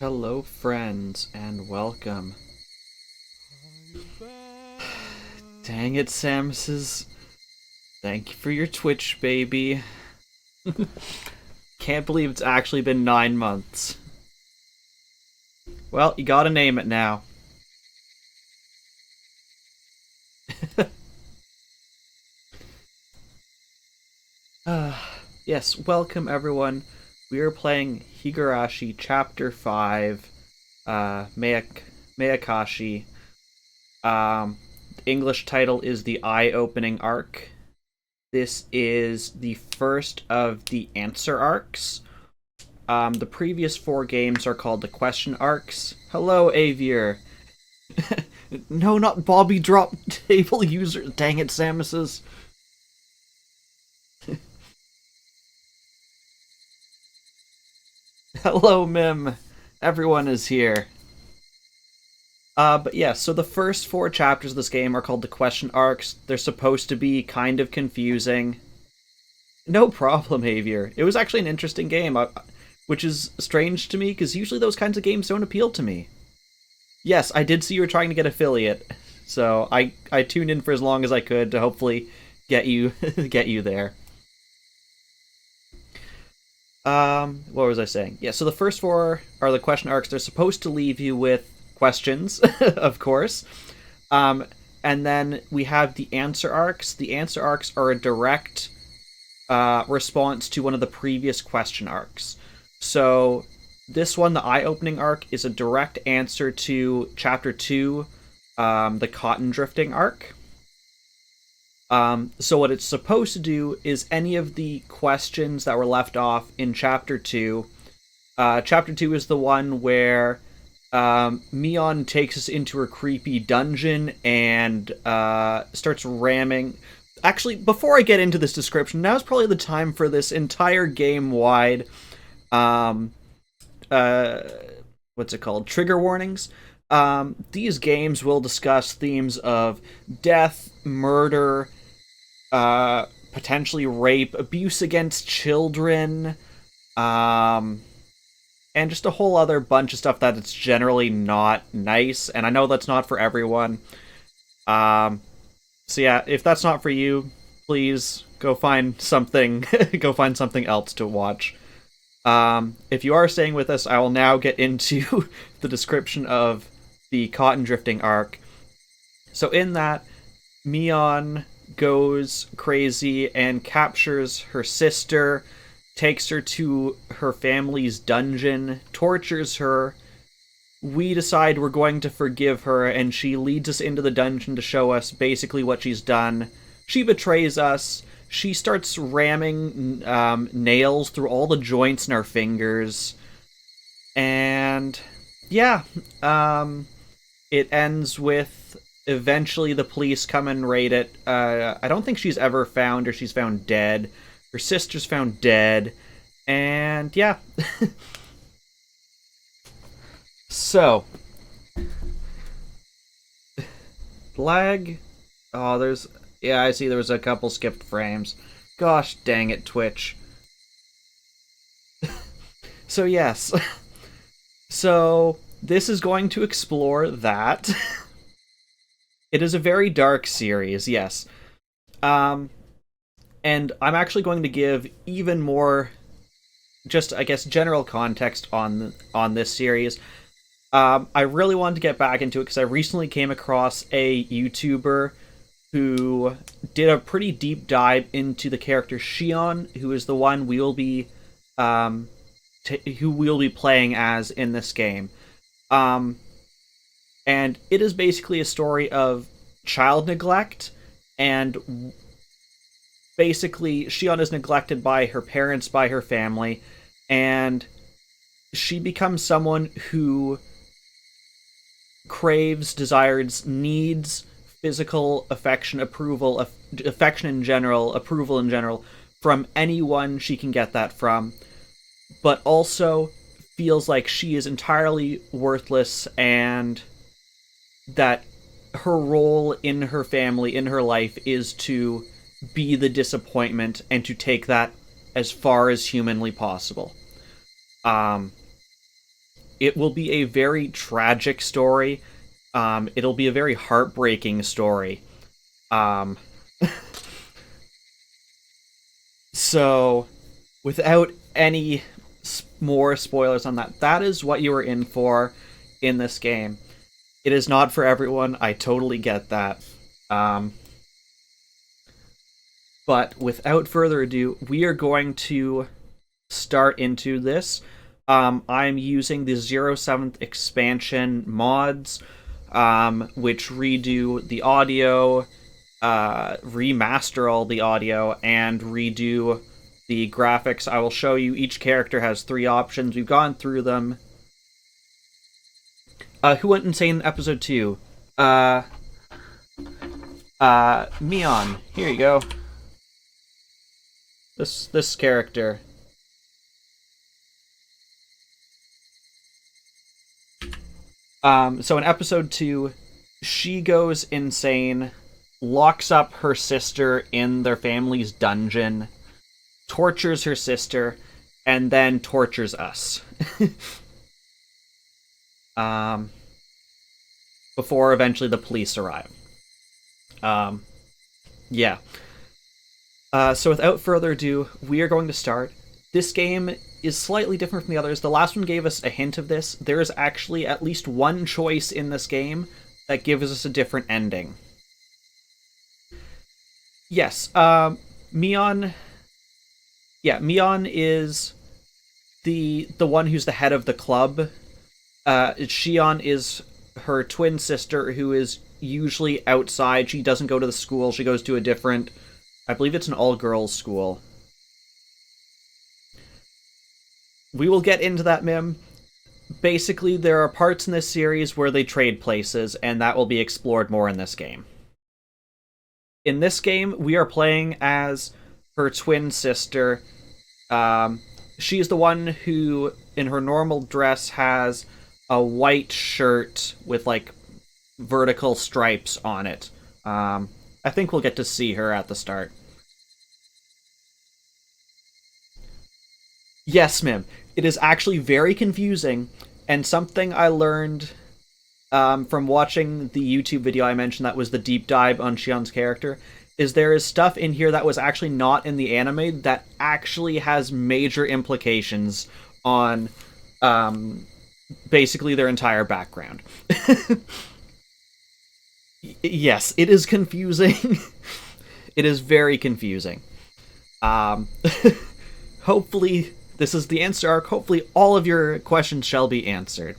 Hello, friends, and welcome. Dang it, Samus's. Thank you for your Twitch, baby. Can't believe it's actually been 9 months. Well, you gotta name it now. Yes, welcome everyone. We are playing Higurashi Chapter 5, Mayakashi. English title is The Eye-Opening Arc. This is the first of the answer arcs. The previous four games are called the question arcs. Hello, Avier. No, not Bobby Drop Table user. Dang it, Samus's. Hello, Mim. Everyone is here. But yeah, so the first four chapters of this game are called the question arcs. They're supposed to be kind of confusing. No problem, Avier. It was actually an interesting game, which is strange to me, because usually those kinds of games don't appeal to me. Yes, I did see you were trying to get affiliate, so I tuned in for as long as I could to hopefully get you get you there. What was I saying? Yeah, so the first four are the question arcs. They're supposed to leave you with questions, of course. And then we have the answer arcs. The answer arcs are a direct response to one of the previous question arcs. So this one, the eye-opening arc, is a direct answer to Chapter 2, the cotton drifting arc. So what it's supposed to do is any of the questions that were left off in Chapter 2. Chapter 2 is the one where Mion takes us into her creepy dungeon and starts ramming. Actually, before I get into this description, now's probably the time for this entire game-wide, what's it called? Trigger warnings. These games will discuss themes of death, murder, potentially rape, abuse against children, and just a whole other bunch of stuff that it's generally not nice, and I know that's not for everyone. So yeah, if that's not for you, please go find something go find something else to watch. If you are staying with us, I will now get into the description of the cotton drifting arc. So in that, Mion goes crazy and captures her sister, takes her to her family's dungeon, tortures her. We decide we're going to forgive her, and she leads us into the dungeon to show us basically what she's done. She betrays us. She starts ramming nails through all the joints in our fingers. And yeah, it ends with eventually the police come and raid it. I don't think she's ever found, or she's found dead. Her sister's found dead. And yeah. So, lag. Oh, there's. Yeah, I see there was a couple skipped frames. Gosh dang it, Twitch. So, yes. So, this is going to explore that. It is a very dark series, yes. And I'm actually going to give even more, just, I guess, general context on this series. I really wanted to get back into it because I recently came across a YouTuber who did a pretty deep dive into the character Shion, who is the one we will be, who we'll be playing as in this game. And it is basically a story of child neglect, and basically Shion is neglected by her parents, by her family, and she becomes someone who craves, desires, needs physical affection, approval, affection in general, approval in general, from anyone she can get that from, but also feels like she is entirely worthless and that her role in her family, in her life, is to be the disappointment and to take that as far as humanly possible. it will be a very tragic story. It'll be a very heartbreaking story. Um, so, without any more spoilers on that, that is what you are in for in this game. It is not for everyone. I totally get that. Um, but without further ado, we are going to start into this. I'm using the 07th expansion mods, which redo the audio, remaster all the audio, and redo the graphics. I will show you each character has 3 options. We've gone through them. Who went insane in episode 2? Mion. Here you go. This character. So in episode 2, she goes insane, locks up her sister in their family's dungeon, tortures her sister, and then tortures us. Before eventually the police arrive. Yeah. So without further ado, we are going to start. This game is slightly different from the others. The last one gave us a hint of this. There is actually at least one choice in this game that gives us a different ending. Yes, Mion... Yeah, Mion is the one who's the head of the club. Shion is her twin sister, who is usually outside. She doesn't go to the school. She goes to a different... I believe it's an all-girls school. We will get into that, Mim. Basically, there are parts in this series where they trade places, and that will be explored more in this game. In this game, we are playing as her twin sister. She's the one who, in her normal dress, has a white shirt with, like, vertical stripes on it. I think we'll get to see her at the start. Yes, Mim. It is actually very confusing, and something I learned from watching the YouTube video I mentioned that was the deep dive on Shion's character, is there is stuff in here that was actually not in the anime that actually has major implications on basically their entire background. Yes, it is confusing. It is very confusing. Hopefully, this is the answer arc. Hopefully, all of your questions shall be answered.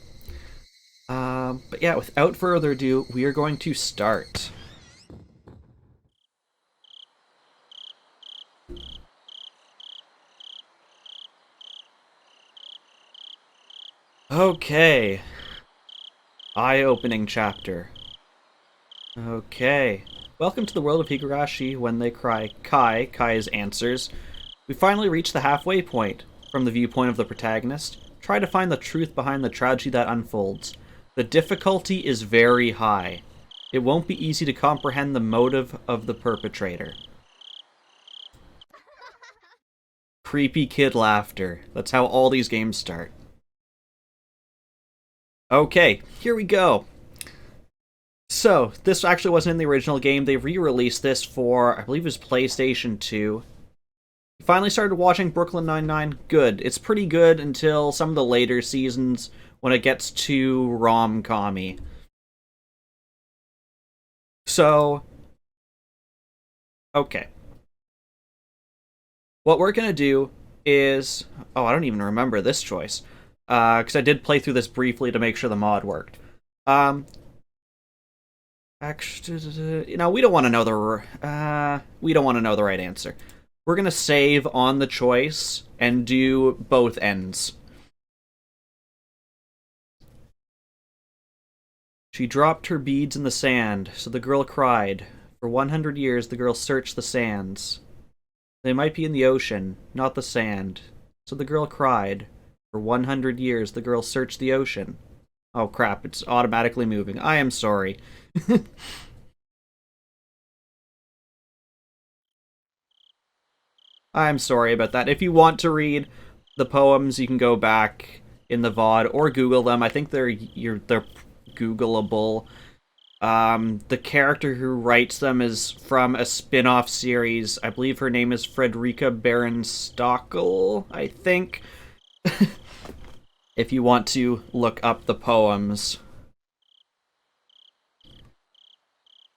But yeah, without further ado, we are going to start. Okay. Eye-opening chapter. Okay. Welcome to the world of Higurashi. When they cry Kai, Kai's answers. We finally reached the halfway point. From the viewpoint of the protagonist, try to find the truth behind the tragedy that unfolds. The difficulty is very high. It won't be easy to comprehend the motive of the perpetrator. Creepy kid laughter. That's how all these games start. Okay, here we go. So, this actually wasn't in the original game. They re-released this for, I believe it was PlayStation 2. Finally started watching Brooklyn Nine-Nine. Good. It's pretty good until some of the later seasons when it gets too rom-commy. So, okay. What we're gonna do is... Oh, I don't even remember this choice. Because I did play through this briefly to make sure the mod worked. Actually, you know, we don't want to know the right answer. We're gonna save on the choice and do both ends. She dropped her beads in the sand, so the girl cried. For 100 years, the girl searched the sands. They might be in the ocean, not the sand. So the girl cried. For 100 years, the girl searched the ocean. Oh crap, it's automatically moving. I am sorry. I'm sorry about that. If you want to read the poems, you can go back in the VOD, or Google them. I think they're Googleable. The character who writes them is from a spin-off series. I believe her name is Frederica Baron-Stockel, I think. If you want to look up the poems.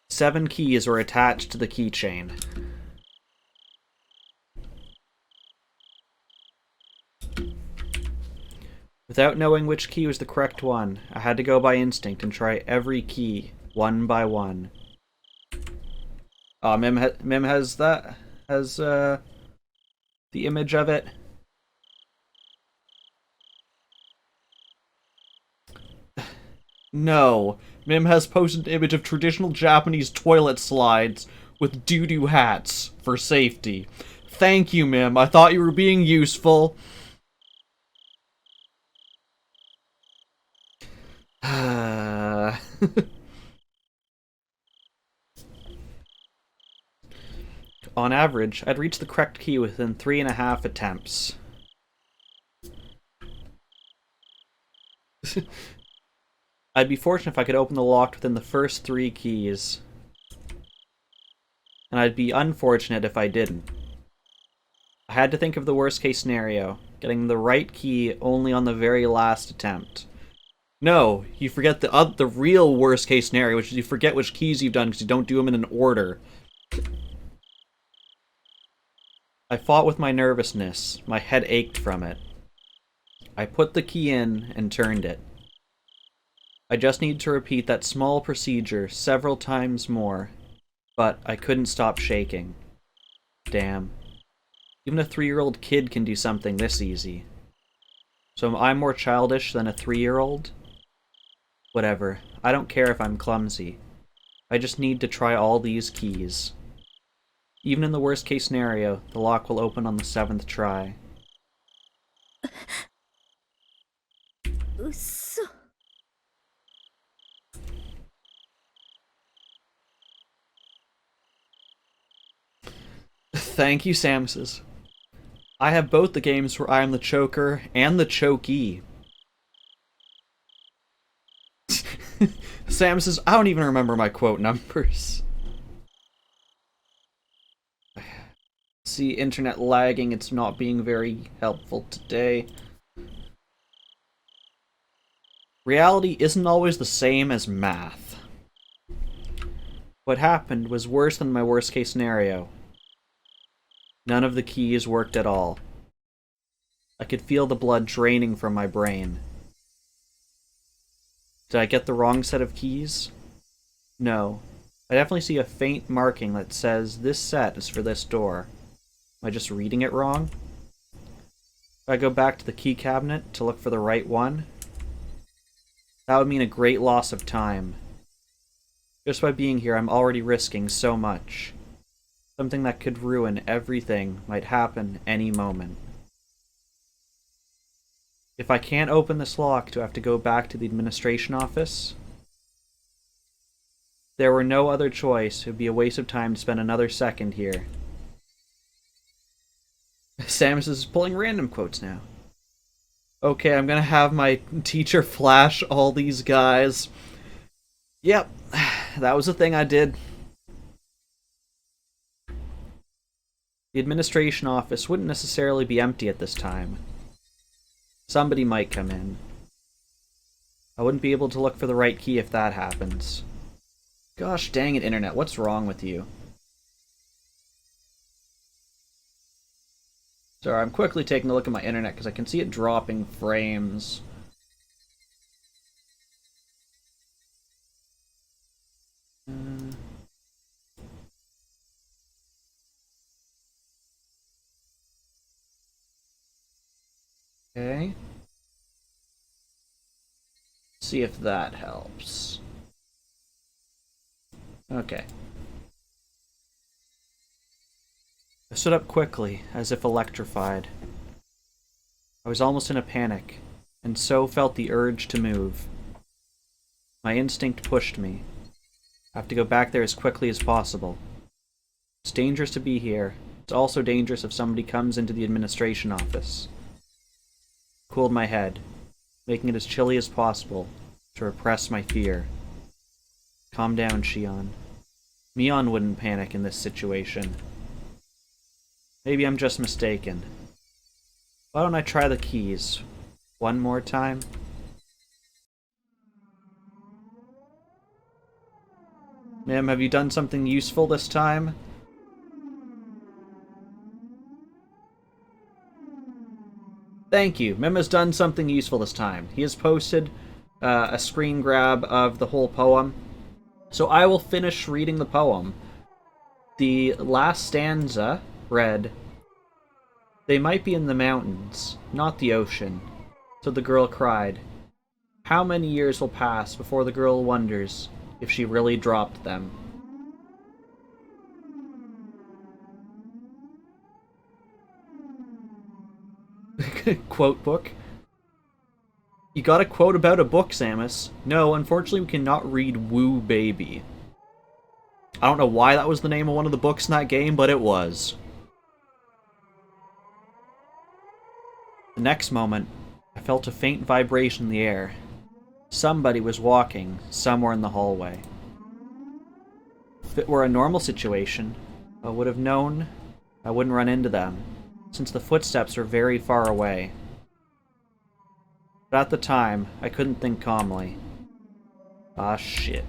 7 keys were attached to the keychain. Without knowing which key was the correct one, I had to go by instinct and try every key, one by one. Oh, Mim has that? Has, the image of it? No. Mim has posted an image of traditional Japanese toilet slides with doo-doo hats for safety. Thank you, Mim. I thought you were being useful. On average, I'd reach the correct key within 3.5 attempts. I'd be fortunate if I could open the lock within the first 3 keys. And I'd be unfortunate if I didn't. I had to think of the worst case scenario, getting the right key only on the very last attempt. No, you forget the real worst case scenario, which is you forget which keys you've done because you don't do them in an order. I fought with my nervousness. My head ached from it. I put the key in and turned it. I just need to repeat that small procedure several times more, but I couldn't stop shaking. Damn. Even a 3-year-old kid can do something this easy. So am I more childish than a 3-year-old? Whatever. I don't care if I'm clumsy. I just need to try all these keys. Even in the worst case scenario, the lock will open on the 7th try. Thank you, Samuses. I have both the games where I am the choker and the chokee. Sam says, I don't even remember my quote numbers. See, internet lagging, it's not being very helpful today. Reality isn't always the same as math. What happened was worse than my worst case scenario. None of the keys worked at all. I could feel the blood draining from my brain. Did I get the wrong set of keys? No. I definitely see a faint marking that says this set is for this door. Am I just reading it wrong? If I go back to the key cabinet to look for the right one, that would mean a great loss of time. Just by being here, I'm already risking so much. Something that could ruin everything might happen any moment. If I can't open this lock, do I have to go back to the administration office? If there were no other choice, it would be a waste of time to spend another second here. Samus is pulling random quotes now. Okay, I'm gonna have my teacher flash all these guys. Yep, that was a thing I did. The administration office wouldn't necessarily be empty at this time. Somebody might come in. I wouldn't be able to look for the right key if that happens. Gosh dang it, internet, what's wrong with you? Sorry, I'm quickly taking a look at my internet because I can see it dropping frames. Okay. See if that helps. Okay. I stood up quickly, as if electrified. I was almost in a panic, and so felt the urge to move. My instinct pushed me. I have to go back there as quickly as possible. It's dangerous to be here. It's also dangerous if somebody comes into the administration office. Cooled my head. making it as chilly as possible to repress my fear. Calm down, Shion. Mion wouldn't panic in this situation. Maybe I'm just mistaken. Why don't I try the keys one more time? Ma'am, have you done something useful this time? Thank you. Mim has done something useful this time. He has posted a screen grab of the whole poem. So I will finish reading the poem. The last stanza read, "They might be in the mountains, not the ocean." So the girl cried. How many years will pass before the girl wonders if she really dropped them? Quote book. You got a quote about a book, Samus. No, unfortunately we cannot read Woo Baby. I don't know why that was the name of one of the books in that game, but it was. The next moment, I felt a faint vibration in the air. Somebody was walking somewhere in the hallway. If it were a normal situation, I would have known I wouldn't run into them, since the footsteps were very far away. But at the time, I couldn't think calmly. Ah, shit.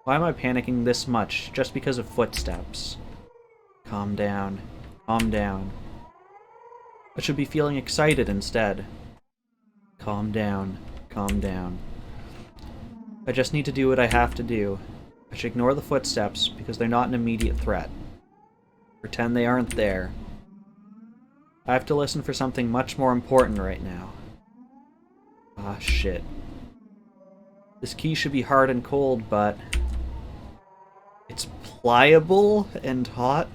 Why am I panicking this much just because of footsteps? Calm down. Calm down. I should be feeling excited instead. Calm down. Calm down. I just need to do what I have to do. I should ignore the footsteps because they're not an immediate threat. Pretend they aren't there. I have to listen for something much more important right now. Ah, shit. This key should be hard and cold, but it's pliable and hot.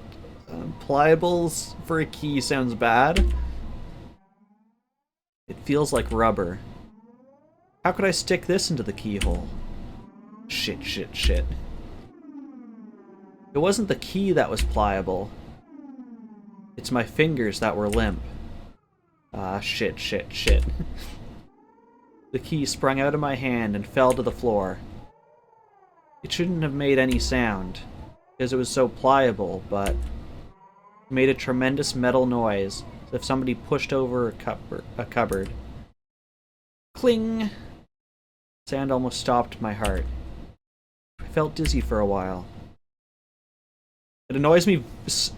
Pliables for a key sounds bad. It feels like rubber. How could I stick this into the keyhole? Shit, shit, shit. It wasn't the key that was pliable. It's my fingers that were limp. Ah, shit, shit, shit. The key sprung out of my hand and fell to the floor. It shouldn't have made any sound, because it was so pliable, but it made a tremendous metal noise, as if somebody pushed over a cupboard. Cling! Sound almost stopped my heart. I felt dizzy for a while. It annoys me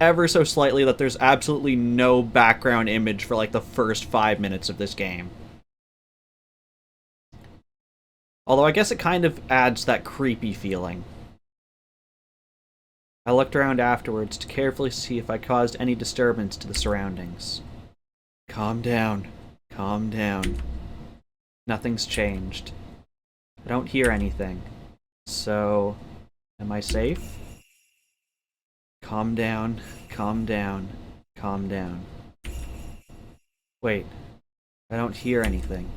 ever so slightly that there's absolutely no background image for like the first 5 minutes of this game. Although I guess it kind of adds that creepy feeling. I looked around afterwards to carefully see if I caused any disturbance to the surroundings. Calm down. Calm down. Nothing's changed. I don't hear anything. So, am I safe? Calm down. Calm down. Calm down. Wait. I don't hear anything.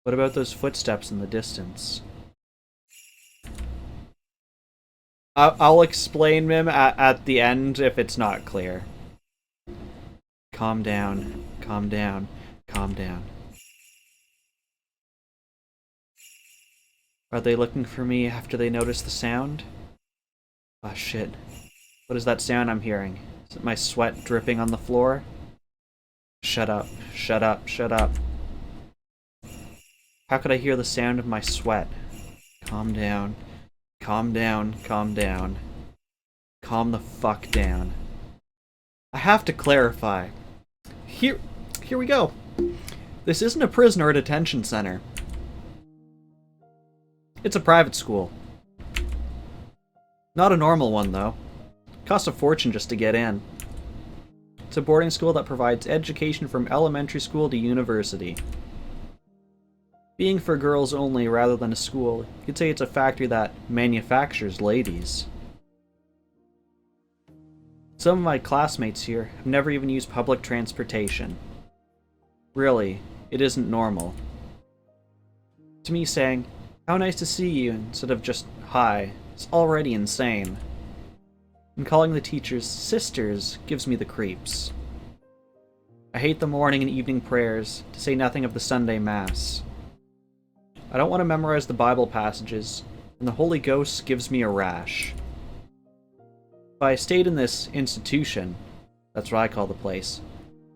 What about those footsteps in the distance? I'll explain, Mim, at the end if it's not clear. Calm down. Calm down. Calm down. Are they looking for me after they notice the sound? Ah, shit. What is that sound I'm hearing? Is it my sweat dripping on the floor? Shut up. Shut up. Shut up. How could I hear the sound of my sweat? Calm down. Calm down. Calm down. Calm the fuck down. I have to clarify. Here we go. This isn't a prison or a detention center. It's a private school. Not a normal one, though. It costs a fortune just to get in. It's a boarding school that provides education from elementary school to university. Being for girls only rather than a school, you could say it's a factory that manufactures ladies. Some of my classmates here have never even used public transportation. Really, it isn't normal. To me, saying, "How nice to see you," instead of just "hi," is already insane. And calling the teachers sisters gives me the creeps. I hate the morning and evening prayers, to say nothing of the Sunday Mass. I don't want to memorize the Bible passages, and the Holy Ghost gives me a rash. If I stayed in this institution, that's what I call the place,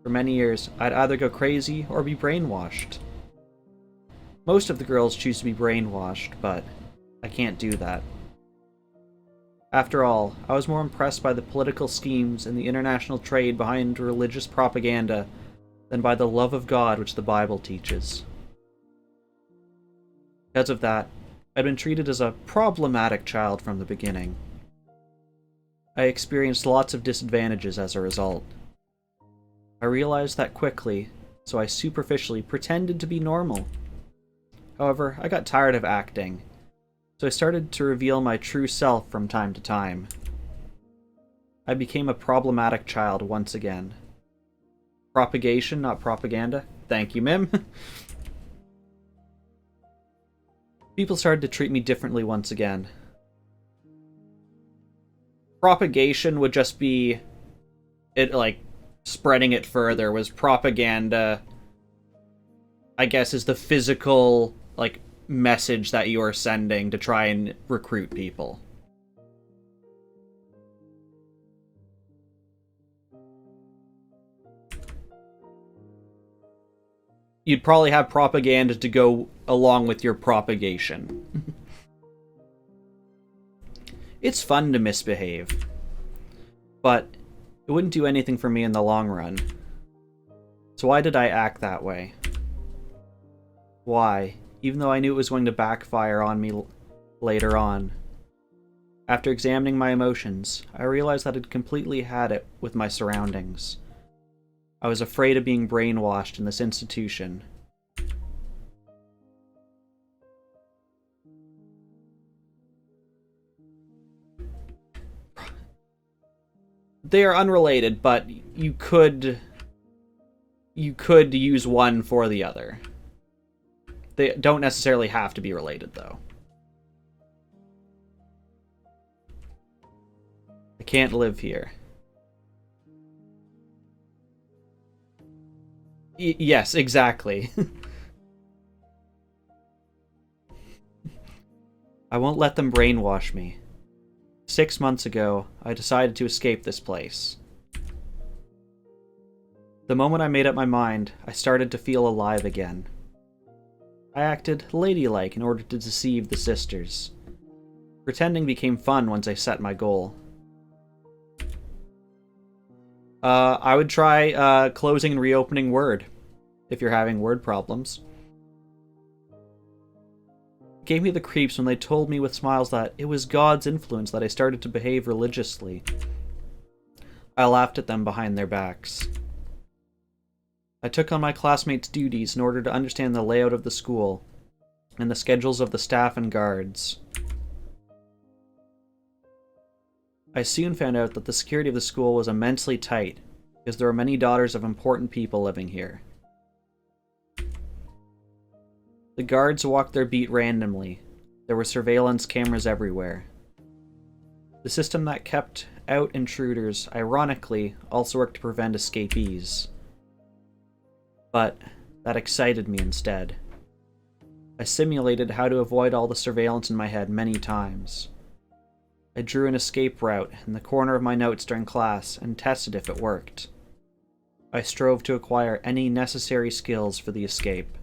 for many years, I'd either go crazy or be brainwashed. Most of the girls choose to be brainwashed, but I can't do that. After all, I was more impressed by the political schemes and the international trade behind religious propaganda than by the love of God which the Bible teaches. Because of that, I'd been treated as a problematic child from the beginning. I experienced lots of disadvantages as a result. I realized that quickly, so I superficially pretended to be normal. However, I got tired of acting, so I started to reveal my true self from time to time. I became a problematic child once again. Propagation, not propaganda. Thank you, Mim. People started to treat me differently once again. Propagation would just be it, like, spreading it further, was propaganda, I guess, is the physical, like, message that you are sending to try and recruit people. You'd probably have propaganda to go along with your propagation. It's fun to misbehave, but it wouldn't do anything for me in the long run. So why did I act that way? Why, even though I knew it was going to backfire on me later on? After examining my emotions, I realized that I'd completely had it with my surroundings. I was afraid of being brainwashed in this institution. They are unrelated, but you could use one for the other. They don't necessarily have to be related, though. I can't live here. Yes, exactly. I won't let them brainwash me. 6 months ago, I decided to escape this place. The moment I made up my mind, I started to feel alive again. I acted ladylike in order to deceive the sisters. Pretending became fun once I set my goal. I would try closing and reopening Word, if you're having word problems. It gave me the creeps when they told me with smiles that it was God's influence that I started to behave religiously. I laughed at them behind their backs. I took on my classmates' duties in order to understand the layout of the school, and the schedules of the staff and guards. I soon found out that the security of the school was immensely tight, because there were many daughters of important people living here. The guards walked their beat randomly. There were surveillance cameras everywhere. The system that kept out intruders, ironically, also worked to prevent escapees. But that excited me instead. I simulated how to avoid all the surveillance in my head many times. I drew an escape route in the corner of my notes during class and tested if it worked. I strove to acquire any necessary skills for the escape.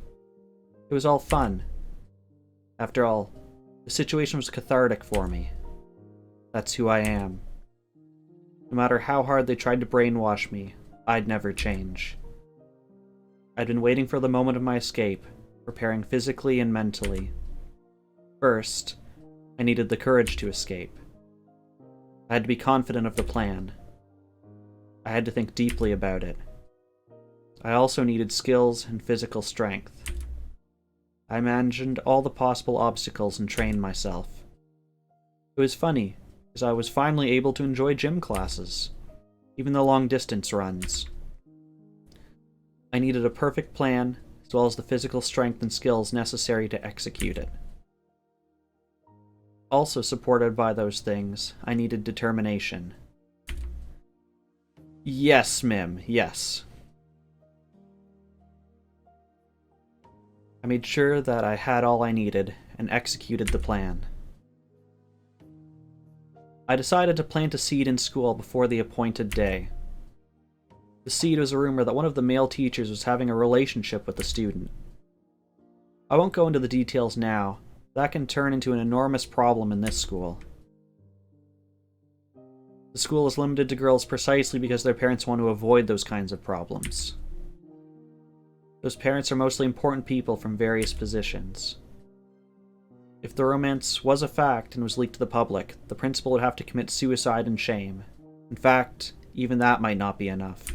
It was all fun. After all, the situation was cathartic for me. That's who I am. No matter how hard they tried to brainwash me, I'd never change. I'd been waiting for the moment of my escape, preparing physically and mentally. First, I needed the courage to escape. I had to be confident of the plan. I had to think deeply about it. I also needed skills and physical strength. I imagined all the possible obstacles and trained myself. It was funny, because I was finally able to enjoy gym classes, even the long-distance runs. I needed a perfect plan, as well as the physical strength and skills necessary to execute it. Also supported by those things, I needed determination. Yes, Mim, yes. I made sure that I had all I needed and executed the plan. I decided to plant a seed in school before the appointed day. The seed was a rumor that one of the male teachers was having a relationship with the student. I won't go into the details now. That can turn into an enormous problem in this school. The school is limited to girls precisely because their parents want to avoid those kinds of problems. Those parents are mostly important people from various positions. If the romance was a fact and was leaked to the public, the principal would have to commit suicide in shame. In fact, even that might not be enough.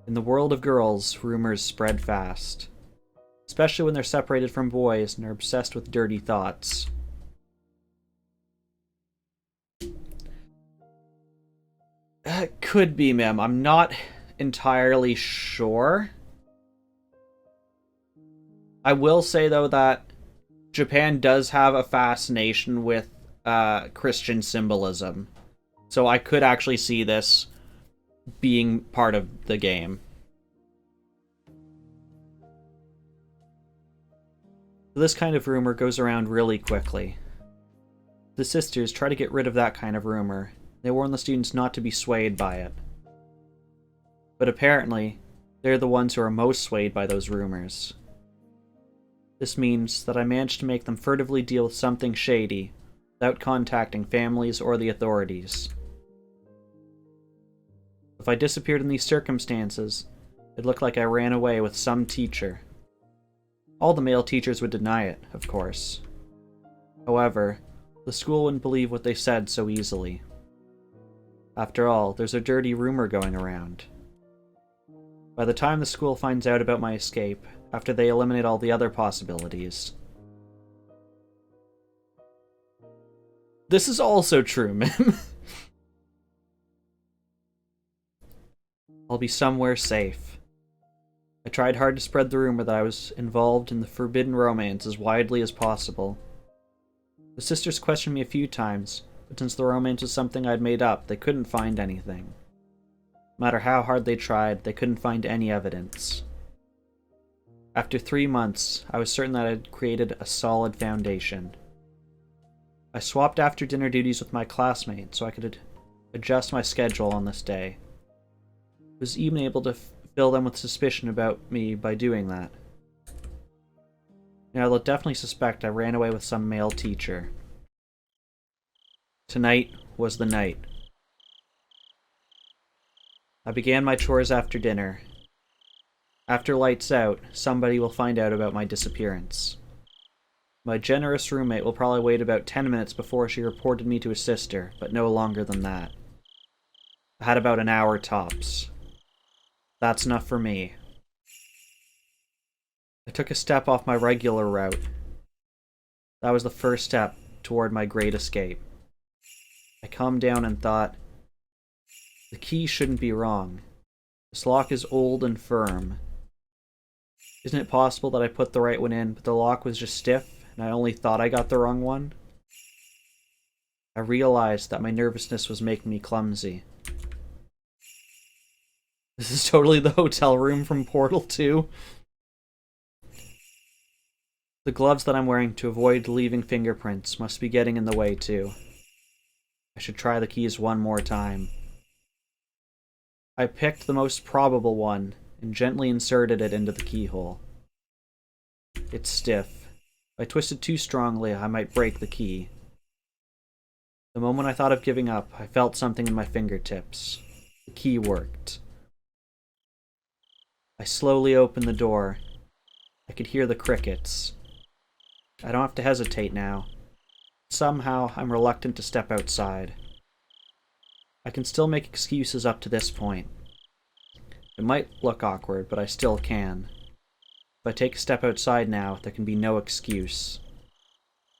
In the world of girls, rumors spread fast. Especially when they're separated from boys and are obsessed with dirty thoughts. Could be, ma'am. I'm not entirely sure. I will say, though, that Japan does have a fascination with Christian symbolism. So I could actually see this being part of the game. This kind of rumor goes around really quickly. The sisters try to get rid of that kind of rumor. They warn the students not to be swayed by it. But apparently, they're the ones who are most swayed by those rumors. This means that I managed to make them furtively deal with something shady, without contacting families or the authorities. If I disappeared in these circumstances, it'd look like I ran away with some teacher. All the male teachers would deny it, of course. However, the school wouldn't believe what they said so easily. After all, there's a dirty rumor going around. By the time the school finds out about my escape, after they eliminate all the other possibilities... This is also true, ma'am. I'll be somewhere safe. I tried hard to spread the rumor that I was involved in the forbidden romance as widely as possible. The sisters questioned me a few times, but since the romance was something I'd made up, they couldn't find anything. No matter how hard they tried, they couldn't find any evidence. After 3 months, I was certain that I had created a solid foundation. I swapped after-dinner duties with my classmates so I could adjust my schedule on this day. I was even able to fill them with suspicion about me by doing that. Now they'll definitely suspect I ran away with some male teacher. Tonight was the night. I began my chores after dinner. After lights out, somebody will find out about my disappearance. My generous roommate will probably wait about 10 minutes before she reported me to his sister, but no longer than that. I had about an hour tops. That's enough for me. I took a step off my regular route. That was the first step toward my great escape. I calmed down and thought, the key shouldn't be wrong. This lock is old and firm. Isn't it possible that I put the right one in, but the lock was just stiff, and I only thought I got the wrong one? I realized that my nervousness was making me clumsy. This is totally the hotel room from Portal 2. The gloves that I'm wearing to avoid leaving fingerprints must be getting in the way too. I should try the keys one more time. I picked the most probable one and gently inserted it into the keyhole. It's stiff. If I twisted too strongly, I might break the key. The moment I thought of giving up, I felt something in my fingertips. The key worked. I slowly opened the door. I could hear the crickets. I don't have to hesitate now. Somehow, I'm reluctant to step outside. I can still make excuses up to this point. It might look awkward, but I still can. If I take a step outside now, there can be no excuse.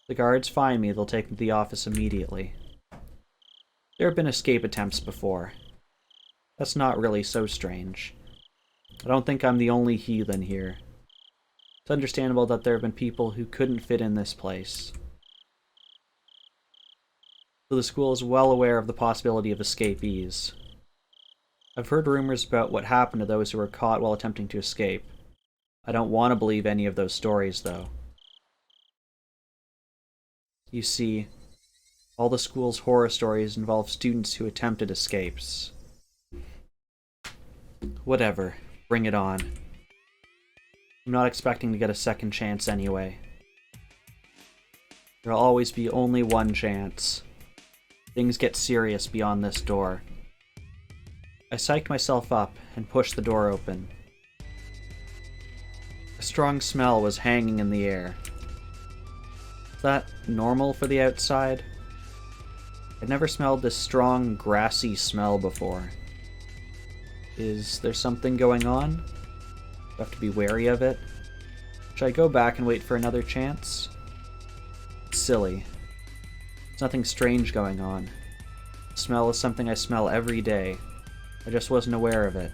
If the guards find me, they'll take me to the office immediately. There have been escape attempts before. That's not really so strange. I don't think I'm the only heathen here. It's understandable that there have been people who couldn't fit in this place. So the school is well aware of the possibility of escapees. I've heard rumors about what happened to those who were caught while attempting to escape. I don't want to believe any of those stories, though. You see, all the school's horror stories involve students who attempted escapes. Whatever. Bring it on. I'm not expecting to get a second chance anyway. There'll always be only one chance. Things get serious beyond this door. I psyched myself up and pushed the door open. A strong smell was hanging in the air. Is that normal for the outside? I'd never smelled this strong, grassy smell before. Is there something going on? Do I have to be wary of it? Should I go back and wait for another chance? It's silly. There's nothing strange going on. The smell is something I smell every day. I just wasn't aware of it.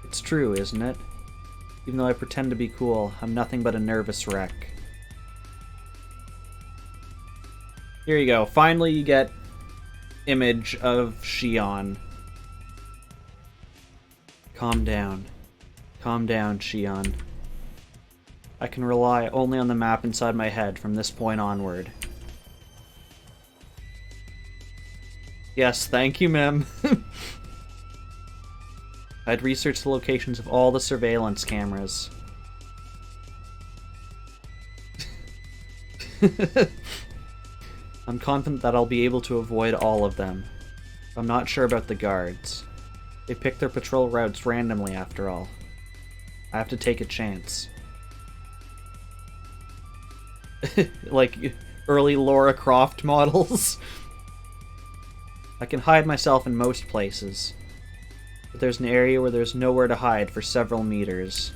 It's true, isn't it? Even though I pretend to be cool, I'm nothing but a nervous wreck. Here you go. Finally you get image of Shion. Calm down. Calm down, Shion. I can rely only on the map inside my head from this point onward. Yes, thank you, Mem. I'd researched the locations of all the surveillance cameras. I'm confident that I'll be able to avoid all of them. I'm not sure about the guards. They pick their patrol routes randomly, after all. I have to take a chance. Like, early Lara Croft models. I can hide myself in most places, but there's an area where there's nowhere to hide for several meters.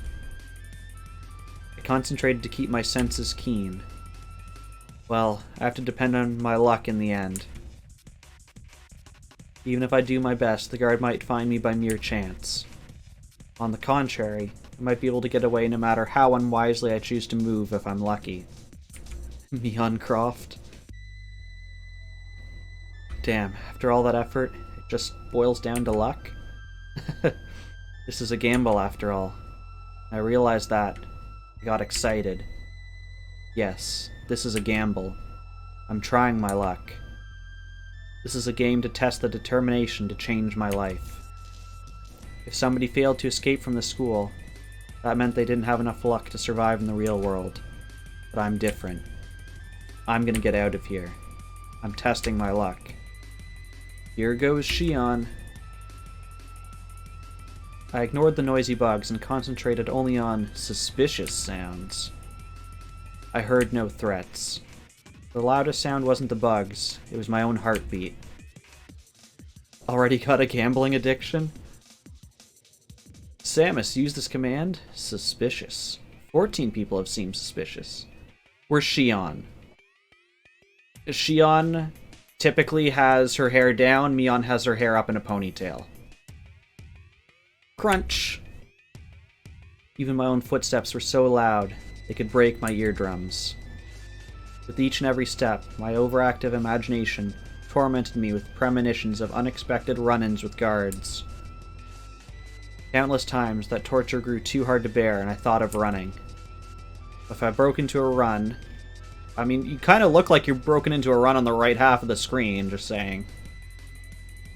I concentrated to keep my senses keen. Well, I have to depend on my luck in the end. Even if I do my best, the guard might find me by mere chance. On the contrary, I might be able to get away no matter how unwisely I choose to move if I'm lucky. Meon Croft. Damn, after all that effort, it just boils down to luck? This is a gamble after all. I realized that. I got excited. Yes, this is a gamble. I'm trying my luck. This is a game to test the determination to change my life. If somebody failed to escape from the school, that meant they didn't have enough luck to survive in the real world. But I'm different. I'm gonna get out of here. I'm testing my luck. Here goes Shion. I ignored the noisy bugs and concentrated only on suspicious sounds. I heard no threats. The loudest sound wasn't the bugs, it was my own heartbeat. Already got a gambling addiction? Samus, use this command. Suspicious. 14 people have seemed suspicious. Where's Shion? Shion typically has her hair down, Mion has her hair up in a ponytail. Crunch! Even my own footsteps were so loud, they could break my eardrums. With each and every step, my overactive imagination tormented me with premonitions of unexpected run-ins with guards. Countless times, that torture grew too hard to bear, and I thought of running. If I broke into a run... I mean, you kind of look like you're broken into a run on the right half of the screen, just saying.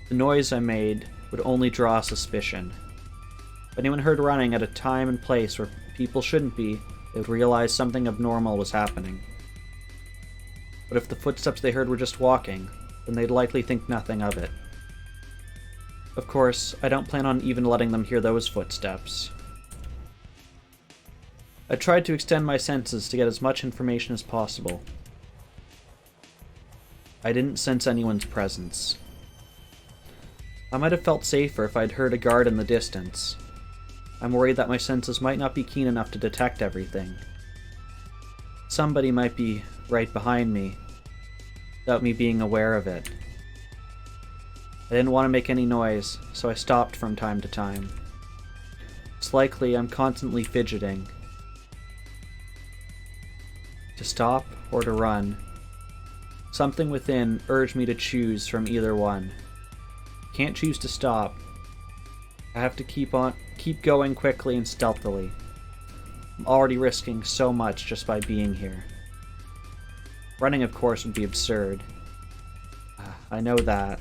The noise I made would only draw suspicion. If anyone heard running at a time and place where people shouldn't be, they would realize something abnormal was happening. But if the footsteps they heard were just walking, then they'd likely think nothing of it. Of course, I don't plan on even letting them hear those footsteps. I tried to extend my senses to get as much information as possible. I didn't sense anyone's presence. I might have felt safer if I'd heard a guard in the distance. I'm worried that my senses might not be keen enough to detect everything. Somebody might be right behind me, without me being aware of it. I didn't want to make any noise, so I stopped from time to time. It's likely I'm constantly fidgeting. To stop or to run. Something within urged me to choose from either one. I can't choose to stop. I have to keep going quickly and stealthily. I'm already risking so much just by being here. Running, of course, would be absurd. I know that.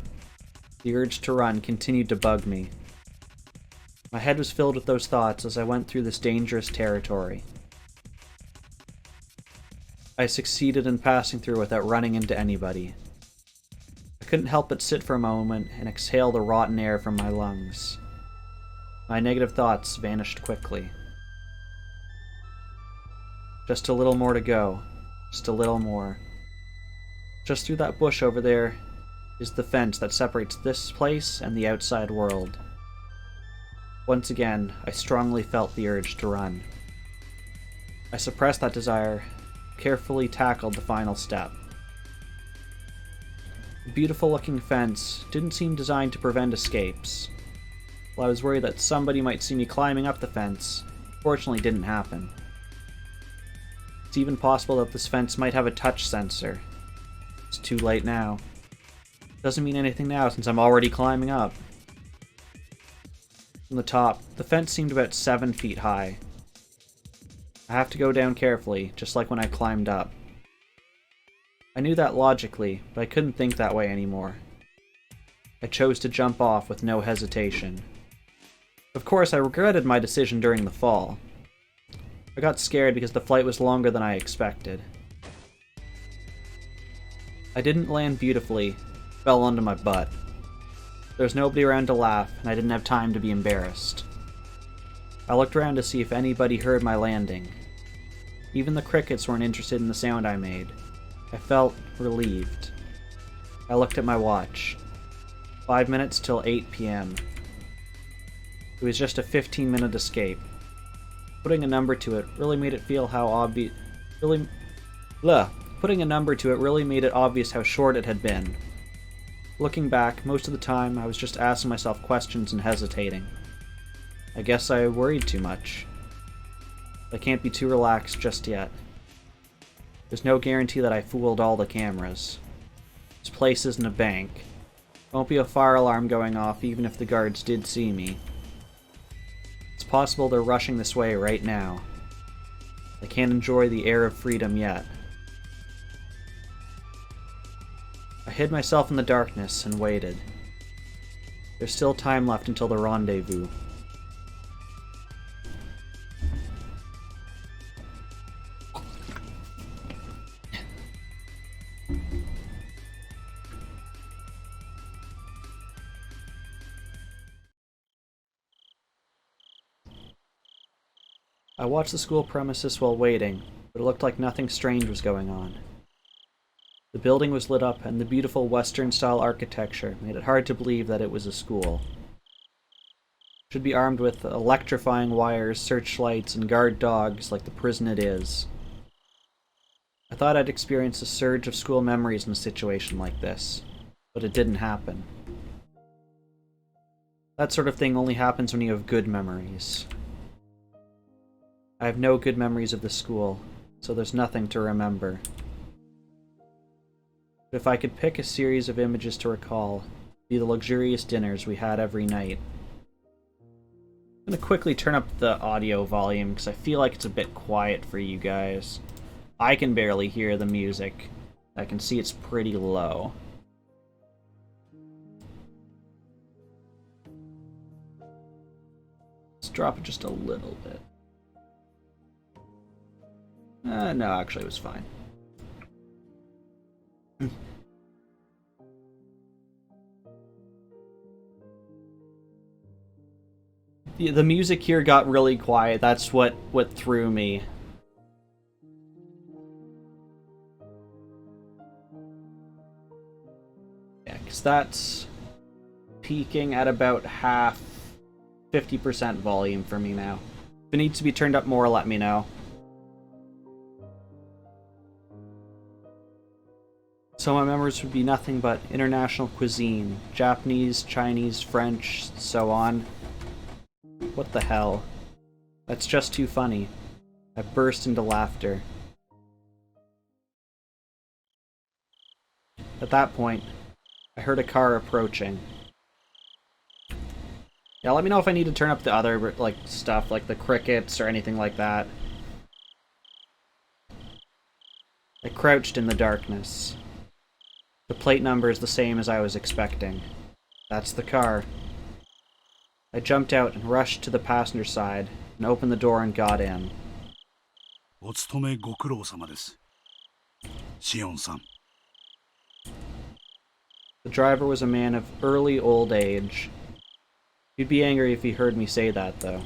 The urge to run continued to bug me. My head was filled with those thoughts as I went through this dangerous territory. I succeeded in passing through without running into anybody. I couldn't help but sit for a moment and exhale the rotten air from my lungs. My negative thoughts vanished quickly. Just a little more to go. Just a little more. Just through that bush over there is the fence that separates this place and the outside world. Once again, I strongly felt the urge to run. I suppressed that desire, carefully tackled the final step. The beautiful-looking fence didn't seem designed to prevent escapes. While I was worried that somebody might see me climbing up the fence, fortunately it didn't happen. It's even possible that this fence might have a touch sensor. It's too late now. Doesn't mean anything now since I'm already climbing up. From the top, the fence seemed about 7 feet high. I have to go down carefully, just like when I climbed up. I knew that logically, but I couldn't think that way anymore. I chose to jump off with no hesitation. Of course, I regretted my decision during the fall. I got scared because the flight was longer than I expected. I didn't land beautifully, fell onto my butt. There was nobody around to laugh, and I didn't have time to be embarrassed. I looked around to see if anybody heard my landing. Even the crickets weren't interested in the sound I made. I felt relieved. I looked at my watch. 5 minutes till 8 p.m. It was just a 15-minute escape. Putting a number to it really made it feel how obvious. Putting a number to it really made it obvious how short it had been. Looking back, most of the time I was just asking myself questions and hesitating. I guess I worried too much. I can't be too relaxed just yet. There's no guarantee that I fooled all the cameras. This place isn't a bank. Won't be a fire alarm going off even if the guards did see me. It's possible they're rushing this way right now. I can't enjoy the air of freedom yet. I hid myself in the darkness and waited. There's still time left until the rendezvous. I watched the school premises while waiting, but it looked like nothing strange was going on. The building was lit up, and the beautiful Western-style architecture made it hard to believe that it was a school. It should be armed with electrifying wires, searchlights, and guard dogs like the prison it is. I thought I'd experience a surge of school memories in a situation like this, but it didn't happen. That sort of thing only happens when you have good memories. I have no good memories of the school, so there's nothing to remember. But if I could pick a series of images to recall, it'd be the luxurious dinners we had every night. I'm going to quickly turn up the audio volume because I feel like it's a bit quiet for you guys. I can barely hear the music. I can see it's pretty low. Let's drop it just a little bit. No, actually it was fine. The music here got really quiet. That's what threw me. Yeah, because that's peaking at about half, 50% volume for me now. If it needs to be turned up more, let me know. So my memories would be nothing but international cuisine, Japanese, Chinese, French, so on. What the hell? That's just too funny. I burst into laughter. At that point, I heard a car approaching. Yeah, let me know if I need to turn up the other, like, stuff, like the crickets or anything like that. I crouched in the darkness. The plate number is the same as I was expecting. That's the car. I jumped out and rushed to the passenger side and opened the door and got in. お勤めご苦労様です。シオンさん。The driver was a man of early old age. He'd be angry if he heard me say that, though.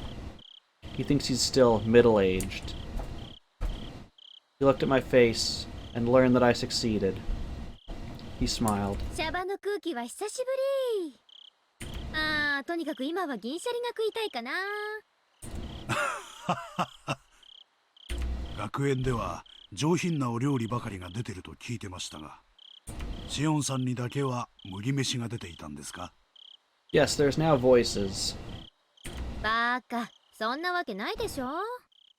He thinks he's still middle-aged. He looked at my face and learned that I succeeded. He smiled. シャバの空気は久しぶり。とにかく今は銀シャリが食いたいかな。学園では上品なお料理ばかりが出てると聞いてましたが、シオンさんにだけは麦飯が出ていたんですか？ Yes, there's now voices. バカ、そんなわけないでしょ。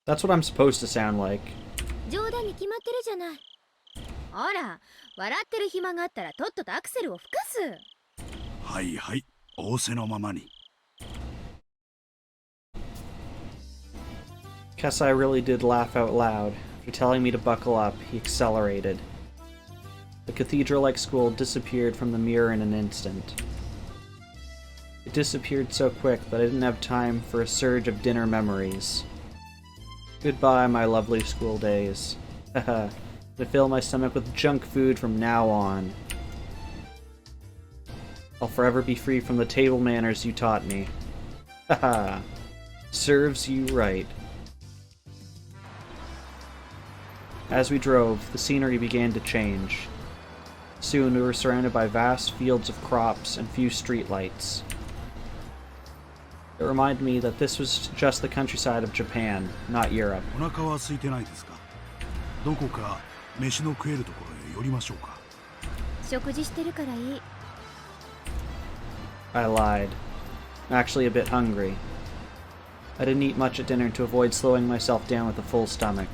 That's what I'm supposed to sound like. 冗談に決まってるじゃない。ほら、笑ってる暇があったらとっととアクセルを吹かす。はいはい、仰せのままに。Kesai really did laugh out loud. After telling me to buckle up, he accelerated. The cathedral-like school disappeared from the mirror in an instant. It disappeared so quick that I didn't have time for a surge of dinner memories. Goodbye, my lovely school days. Haha. I fill my stomach with junk food from now on. I'll forever be free from the table manners you taught me. Haha. Serves you right. As we drove, the scenery began to change. Soon we were surrounded by vast fields of crops and few streetlights. It reminded me that this was just the countryside of Japan, not Europe. お腹は空いてないですか？どこか飯の食えるところへ寄りましょうか？食事してるからいい。I lied. I'm actually a bit hungry. I didn't eat much at dinner to avoid slowing myself down with a full stomach.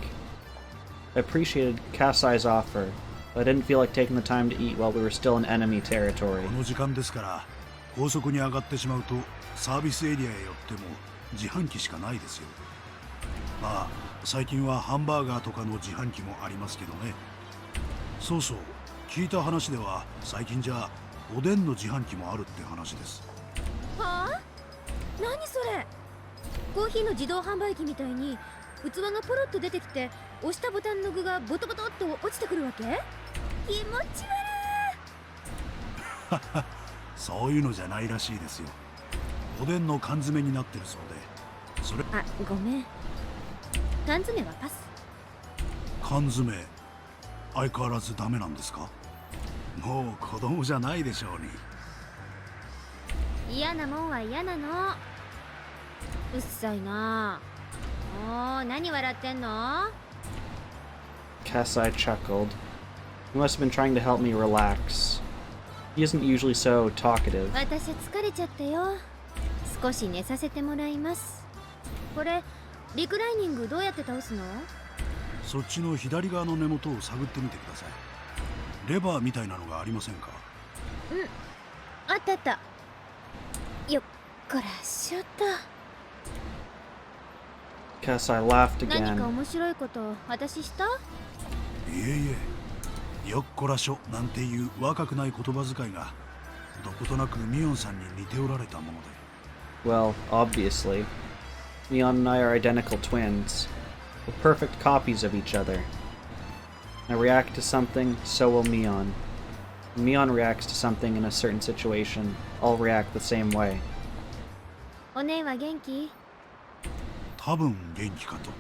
I appreciated Kasai's offer, but I didn't feel like taking the time to eat while we were still in enemy territory. この時間ですから、高速に上がってしまうとサービスエリアへ寄っても自販機しかないですよ。まあ最近はハンバーガーとかの自販機もありますけどね。そうそう、聞いた話では最近じゃおでんの自販機もあるって話です。はあ？何それ？コーヒーの自動販売機みたいに器がポロッと出てきて、押したボタンの具がボトボトっと落ちてくるわけ？気持ち悪い。そういうのじゃないらしいですよ。おでんの缶詰になってるそうで、それ。ごめん。缶詰はパス。缶詰、相変わらずダメなんですか？もう子供じゃないでしょうに。嫌なもんは嫌なの。うっさいな。何笑ってんの？ Kasai chuckled. He must have been trying to help me relax. He isn't usually so talkative. 私疲れちゃったよ。少し寝させてもらいます。これ、リクライニングどうやって倒すの？そっちの左側の根元を探ってみてください。レバーみたいなのがありませんか？うん、あったあった。よっこらしょっと。Kasai laughed 何か again. 面白いこと私した？いえいえ、よっこらしょなんていう若くない言葉遣いがどことなくミオンさんに似ておられたもので。Well, obviously. Mion and I are identical twins. We're perfect copies of each other. I react to something, so will Mion. When Mion reacts to something in a certain situation, I'll react the same way. お姉は元気？多分元気かと。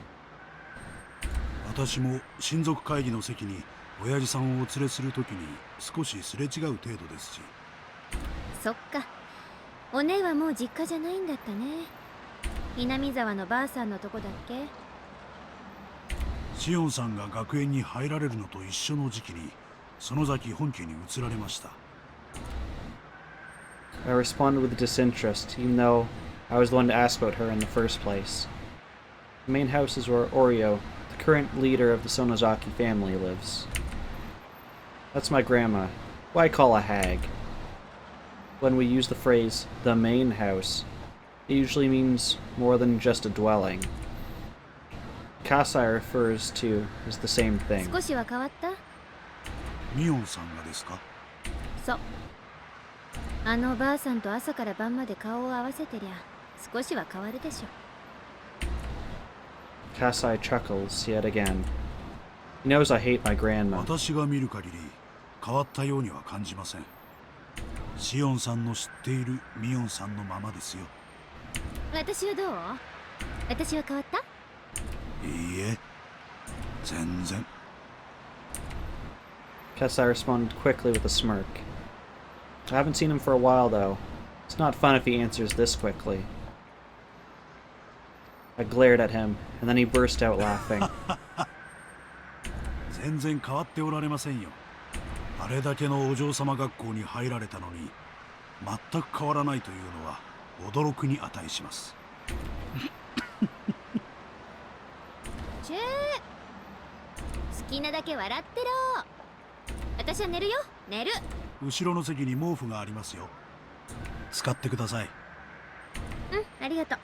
私も親族会議の席に親父さんをお連れするときに少しすれ違う程度ですし。そっか。お姉はもう実家じゃないんだったね。南沢のばあさんのとこだっけ？シオンさんが学園に入られるのと一緒の時期に園崎本家に移られました。I responded with disinterest, even though I was the one to ask about her in the first place. The main house is where Oreo, the current leader of the Sonozaki family, lives. That's my grandma, who I call a hag. When we use the phrase, the main house, it usually means more than just a dwelling. Kasai refers to is the same thing. 少しは変わった？ミオンさんがですか？そう。あのばあさんと朝から晩まで顔を合わせてりゃ少しは変わるでしょ。 Kasai chuckles yet again. He knows I hate my grandma. 私が見る限り変わったようには感じません。シオンさんの知っているミオンさんのままですよ。私はどう？私は変わった？いいえ、全然。 Kasai responded quickly with a smirk. I haven't seen him for a while, though. It's not fun if he answers this quickly. I glared at him, and then he burst out laughing. 全然変わっておられませんよ。あれだけのお嬢様学校に入られたのに全く変わらないというのは驚くに値します。チェー、好きなだけ笑ってろ。私は寝るよ、寝る。後ろの席に毛布がありますよ。使ってください。うん、ありがとう。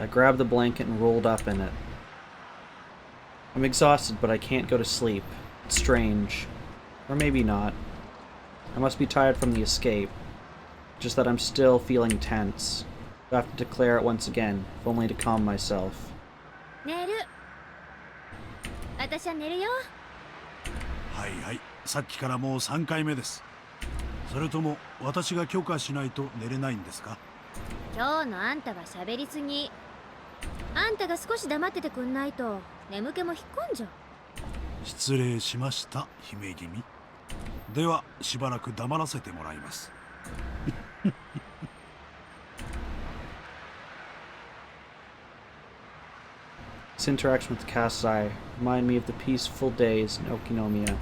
I grabbed the blanket and rolled up in it. I'm exhausted, but I can't go to sleep. It's strange. Or maybe not. I must be tired from the escape. Just that I'm still feeling tense. I have to declare it once again, if only to calm myself. 寝る。私は寝るよ。はいはい、さっきからもう3回目です。それとも私が許可しないと寝れないんですか？今日のあんたが喋りすぎ。あんたが少し黙っててくんないと眠気も引っ込んじゃう。失礼しました、姫君。ではしばらく黙らせてもらいます。This interaction with Kasai remind me of the peaceful days in Okinomiya.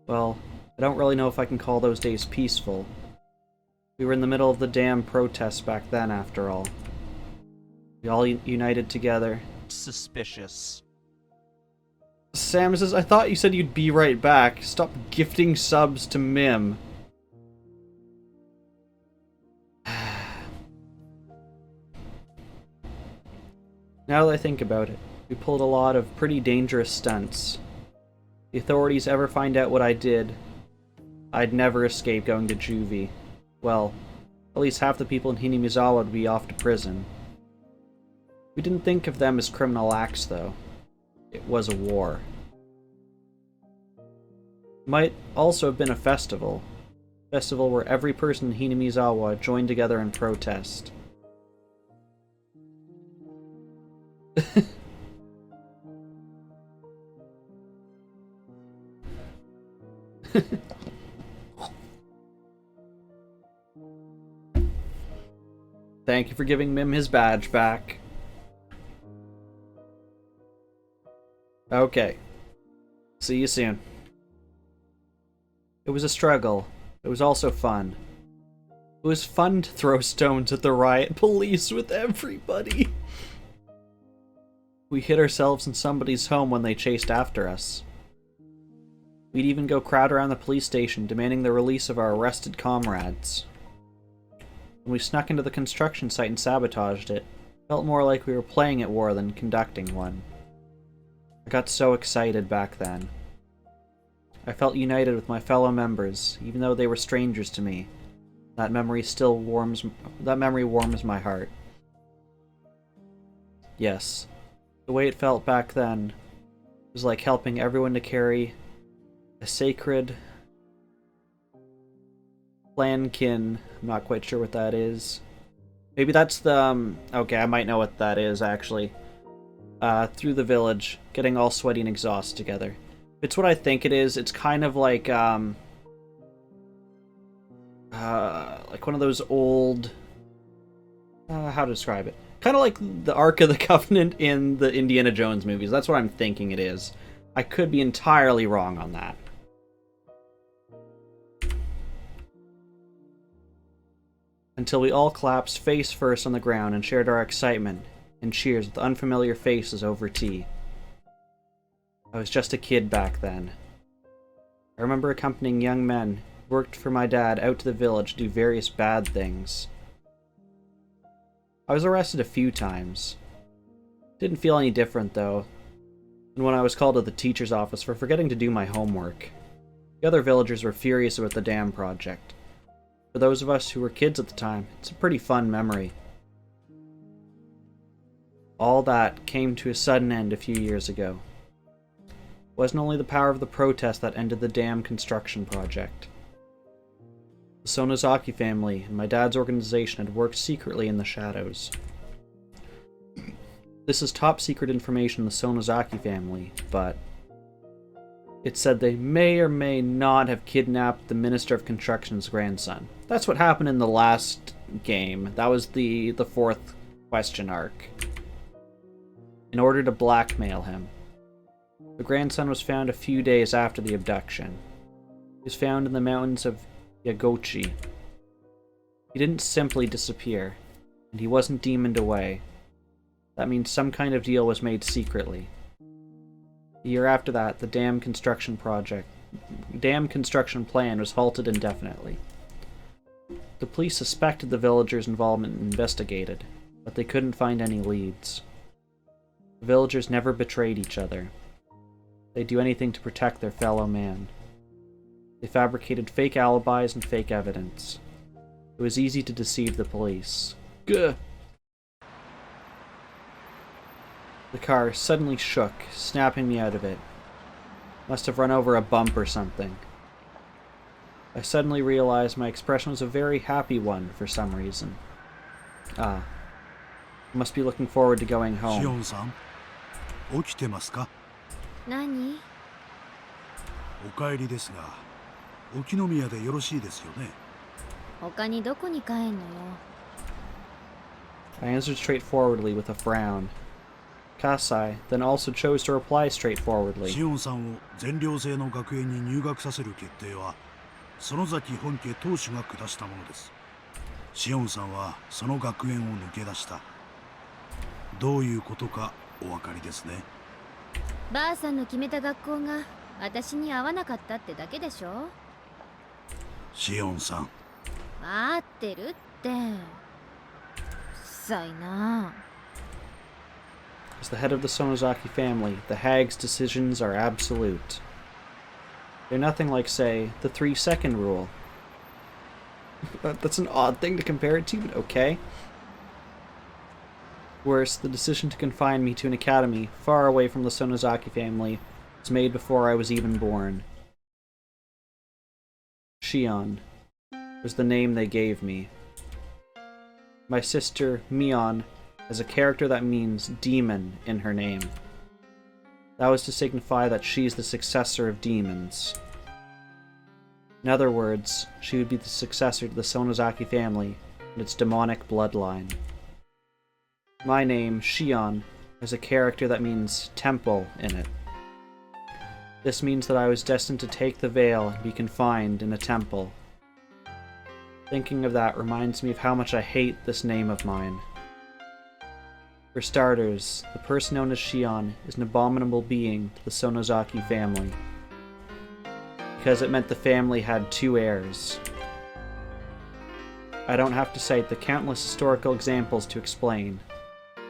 Well, I don't really know if I can call those days peaceful. We were in the middle of the damn protests back then, after all. We all united together. Suspicious. Sam says, I thought you said you'd be right back. Stop gifting subs to Mim. Now that I think about it, we pulled a lot of pretty dangerous stunts. If the authorities ever find out what I did, I'd never escape going to juvie. Well, at least half the people in Hinamizawa would be off to prison. We didn't think of them as criminal acts, though. It was a war. It might also have been a festival. A festival where every person in Hinamizawa joined together in protest. Thank you for giving Mim his badge back. Okay. See you soon. It was a struggle. It was also fun. It was fun to throw stones at the riot police with everybody. We hid ourselves in somebody's home when they chased after us. We'd even go crowd around the police station demanding the release of our arrested comrades. When we snuck into the construction site and sabotaged it, it felt more like we were playing at war than conducting one. I got so excited back then. I felt united with my fellow members, even though they were strangers to me. That memory warms my heart. Yes, the way it felt back then was like helping everyone to carry a sacred plankin. I'm not quite sure what that is. Maybe that's the, okay, I might know what that is, actually. Through the village, getting all sweaty and exhausted together. If it's what I think it is, it's kind of like one of those old, how to describe it? Kind of like the Ark of the Covenant in the Indiana Jones movies. That's what I'm thinking it is. I could be entirely wrong on that. Until we all collapsed face first on the ground and shared our excitement and cheers with unfamiliar faces over tea. I was just a kid back then. I remember accompanying young men who worked for my dad out to the village to do various bad things. I was arrested a few times. Didn't feel any different, though, than when I was called to the teacher's office for forgetting to do my homework. The other villagers were furious about the dam project. For those of us who were kids at the time, it's a pretty fun memory. All that came to a sudden end a few years ago. It wasn't only the power of the protest that ended the dam construction project. The Sonozaki family and my dad's organization had worked secretly in the shadows. This is top secret information in the Sonozaki family, but it said they may or may not have kidnapped the Minister of Construction's grandson. That's what happened in the last game. That was the fourth question arc. In order to blackmail him. The grandson was found a few days after the abduction. He was found in the mountains of Yagochi. He didn't simply disappear, and he wasn't demoned away. That means some kind of deal was made secretly. A year after that, the dam construction plan was halted indefinitely. The police suspected the villagers' involvement and investigated, but they couldn't find any leads. The villagers never betrayed each other. They'd do anything to protect their fellow man. They fabricated fake alibis and fake evidence. It was easy to deceive the police. Gah! The car suddenly shook, snapping me out of it. Must have run over a bump or something. I suddenly realized my expression was a very happy one for some reason. I must be looking forward to going home. Shion-san, 起きてますか? 何? お帰りですが、沖宮でよろしいですよね? 他にどこに帰んのよ? I answered straightforwardly with a frown. Kasai then also chose to reply straightforwardly. シオンさんを全寮制の学園に入学させる決定は、園崎本家当主が下したものです。シオンさんはその学園を抜け出した。どういうことかお分かりですね。ばあさんの決めた学校が私に合わなかったってだけでしょ。シオンさん。待ってるって。うっさいな。As the head of the Sonozaki family, the hag's decisions are absolute. They're nothing like, say, the 3-second rule. That's an odd thing to compare it to, but okay. Worse, the decision to confine me to an academy far away from the Sonozaki family was made before I was even born. Shion was the name they gave me. My sister, Mion, has a character that means demon in her name. That was to signify that she's the successor of demons. In other words, she would be the successor to the Sonozaki family and its demonic bloodline. My name, Shion, has a character that means temple in it. This means that I was destined to take the veil and be confined in a temple. Thinking of that reminds me of how much I hate this name of mine. For starters, the person known as Shion is an abominable being to the Sonozaki family, because it meant the family had 2 heirs. I don't have to cite the countless historical examples to explain.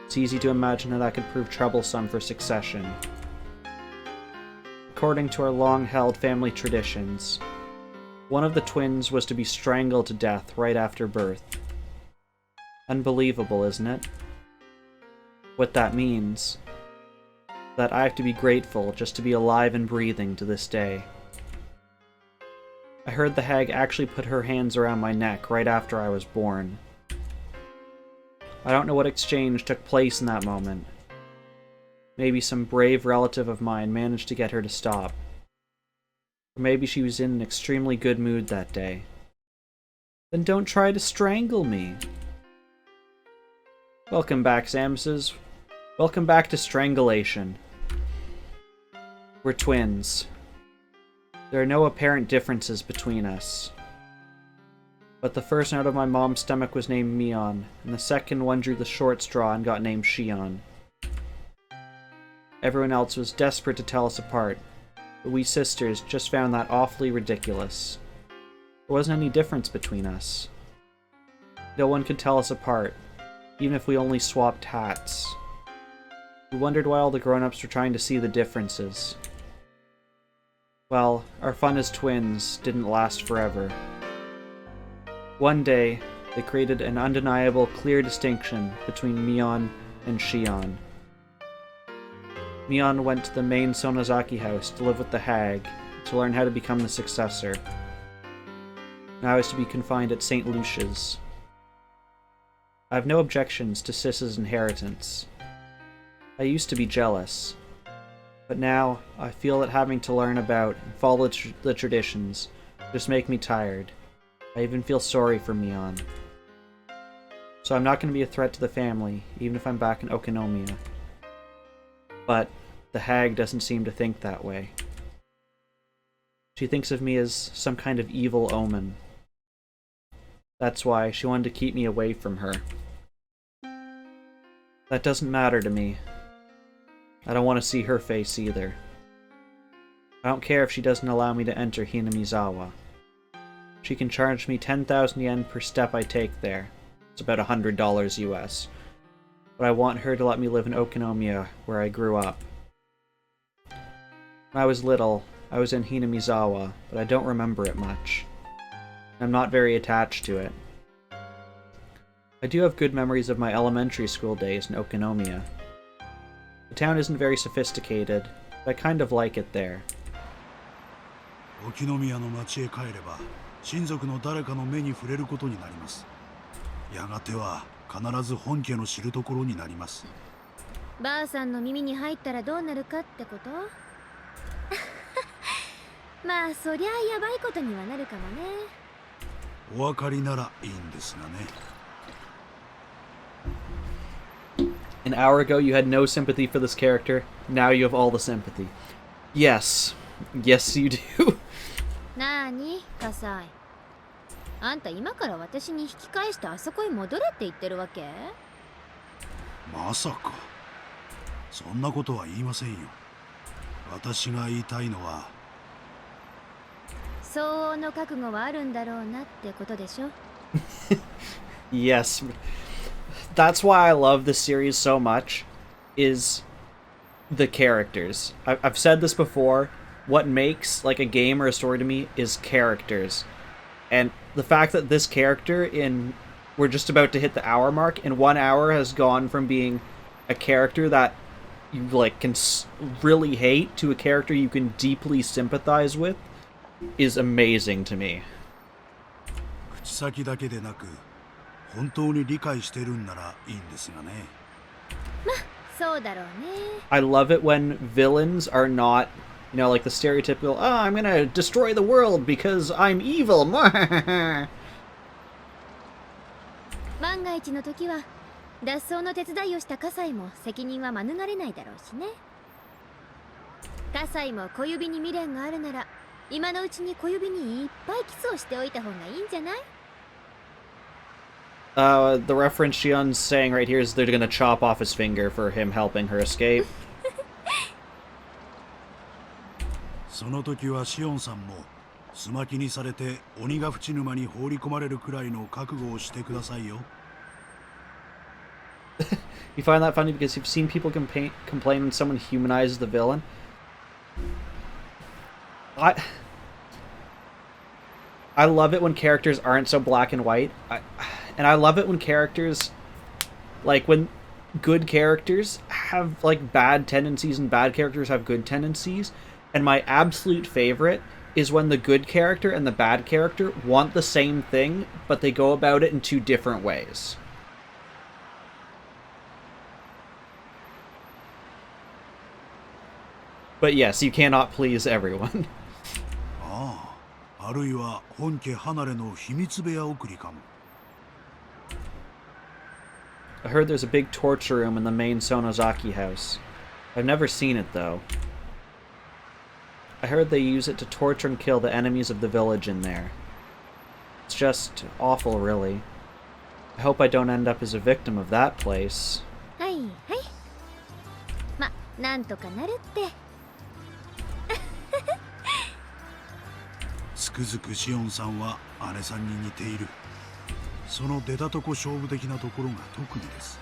It's easy to imagine how that could prove troublesome for succession. According to our long-held family traditions, one of the twins was to be strangled to death right after birth. Unbelievable, isn't it? What that means, that I have to be grateful just to be alive and breathing to this day. I heard the hag actually put her hands around my neck right after I was born. I don't know what exchange took place in that moment. Maybe some brave relative of mine managed to get her to stop. Or maybe she was in an extremely good mood that day. Then don't try to strangle me. Welcome back, Samuses. Welcome back to Strangulation. We're twins. There are no apparent differences between us. But the first out of my mom's stomach was named Mion, and the second one drew the short straw and got named Shion. Everyone else was desperate to tell us apart, but we sisters just found that awfully ridiculous. There wasn't any difference between us. No one could tell us apart. even if we only swapped hats. We wondered why all the grown-ups were trying to see the differences. Well, our fun as twins didn't last forever. One day, they created an undeniable, clear distinction between Mion and Shion. Mion went to the main Sonozaki house to live with the hag, to learn how to become the successor. Now I was to be confined at St. Lucia's. I have no objections to Sis's inheritance. I used to be jealous, but now I feel that having to learn about and follow the traditions just make me tired. I even feel sorry for Mion. So I'm not going to be a threat to the family, even if I'm back in Okinomiya. But the hag doesn't seem to think that way. She thinks of me as some kind of evil omen. That's why she wanted to keep me away from her. That doesn't matter to me. I don't want to see her face either. I don't care if she doesn't allow me to enter Hinamizawa. She can charge me 10,000 yen per step I take there. It's about $100 US. But I want her to let me live in Okinomiya, where I grew up. When I was little, I was in Hinamizawa, but I don't remember it much. I'm not very attached to it. I do have good memories of my elementary school days in Okinomiya. The town isn't very sophisticated, but I kind of like it there. 沖宮の町へ帰れば親族の誰かの目に触れることになります。やがては必ず本家の知るところになります。ばあさんの耳に入ったらどうなるかってこと？まあそりゃやばいことにはなるかもね。お分かりならいいんですがね。An hour ago you had no sympathy for this character, now you have all the sympathy. Yes. Yes, you do. なーに、カサイ。あんた今から私に引き返してあそこへ戻れって言ってるわけ？まさか。そんなことは言いませんよ。私が言いたいのは。相応の覚悟はあるんだろうなってことでしょ？ Yes. That's why I love this series so much, is the characters. I've said this before, what makes like a game or a story to me is characters. And the fact that this character we're just about to hit the hour mark, in 1 hour has gone from being a character that you like can really hate to a character you can deeply sympathize with is amazing to me. 口先だけでなく本当に理解してるんならいいんですがね。ま、そうだろうね。I love it when villains are not, you know, like the stereotypical, oh, I'm gonna destroy the world because I'm evil. 万が一の時は脱走の手伝いをした葛西も責任は免れないだろうしね。葛西も小指に未練があるなら今のうちに小指にいっぱいキスをしておいた方がいいんじゃない？ The reference Shion's saying right here is they're gonna chop off his finger for him helping her escape. その時はシオンさんもすまきにされて鬼が淵沼に放り込まれるくらいの覚悟をしてくださいよ。You find that funny because you've seen people complain when someone humanizes the villain? I love it when characters aren't so black and white. And I love it when characters, like when good characters have like bad tendencies and bad characters have good tendencies. And my absolute favorite is when the good character and the bad character want the same thing, but they go about it in two different ways. But yes, you cannot please everyone. ああ、あるいは本家離れの秘密部屋送りかも。I heard there's a big torture room in the main Sonozaki house. I've never seen it, though. I heard they use it to torture and kill the enemies of the village in there. It's just awful, really. I hope I don't end up as a victim of that place. はいはい。ま、なんとかなるって。つくづくシオンさんは姉さんに似ている。その出たとこ勝負的なところが特技です。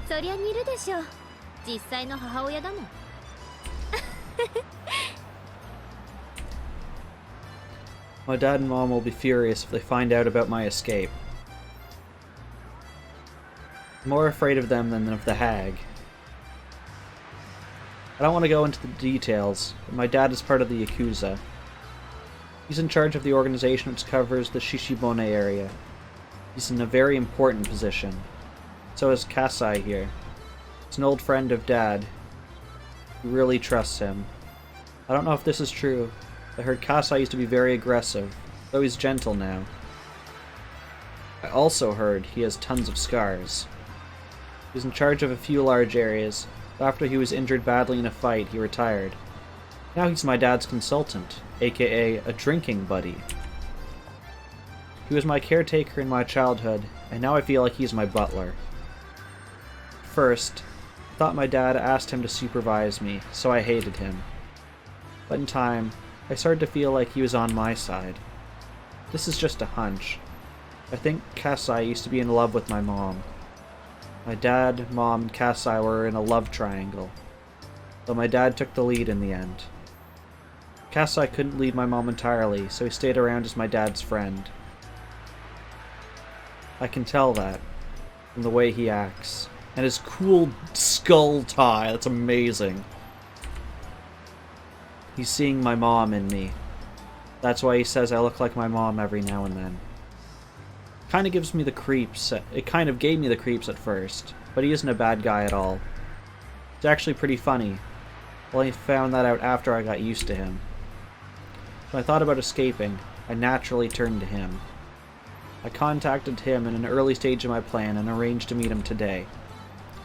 そりゃ似るでしょ。実際の母親だもん。My dad and mom will be furious if they find out about my escape. I'm more afraid of them than of the hag. I don't want to go into the details, but my dad is part of the Yakuza. He's in charge of the organization which covers the Shishibone area. He's in a very important position. So is Kasai here. He's an old friend of Dad. He really trusts him. I don't know if this is true. I heard Kasai used to be very aggressive, though he's gentle now. I also heard he has tons of scars. He's in charge of a few large areas. After he was injured badly in a fight, he retired. Now he's my dad's consultant, aka a drinking buddy. He was my caretaker in my childhood, and now I feel like he's my butler. First, I thought my dad asked him to supervise me, so I hated him. But in time, I started to feel like he was on my side. This is just a hunch. I think Kasai used to be in love with my mom. My dad, mom, and Kasai were in a love triangle, though my dad took the lead in the end. Kasai couldn't leave my mom entirely, so he stayed around as my dad's friend. I can tell that from the way he acts. And his cool skull tie, that's amazing. He's seeing my mom in me. That's why he says I look like my mom every now and then. Kind of gives me the creeps. It kind of gave me the creeps at first, but he isn't a bad guy at all. It's actually pretty funny. Well, I found that out after I got used to him. When I thought about escaping, I naturally turned to him. I contacted him in an early stage of my plan and arranged to meet him today.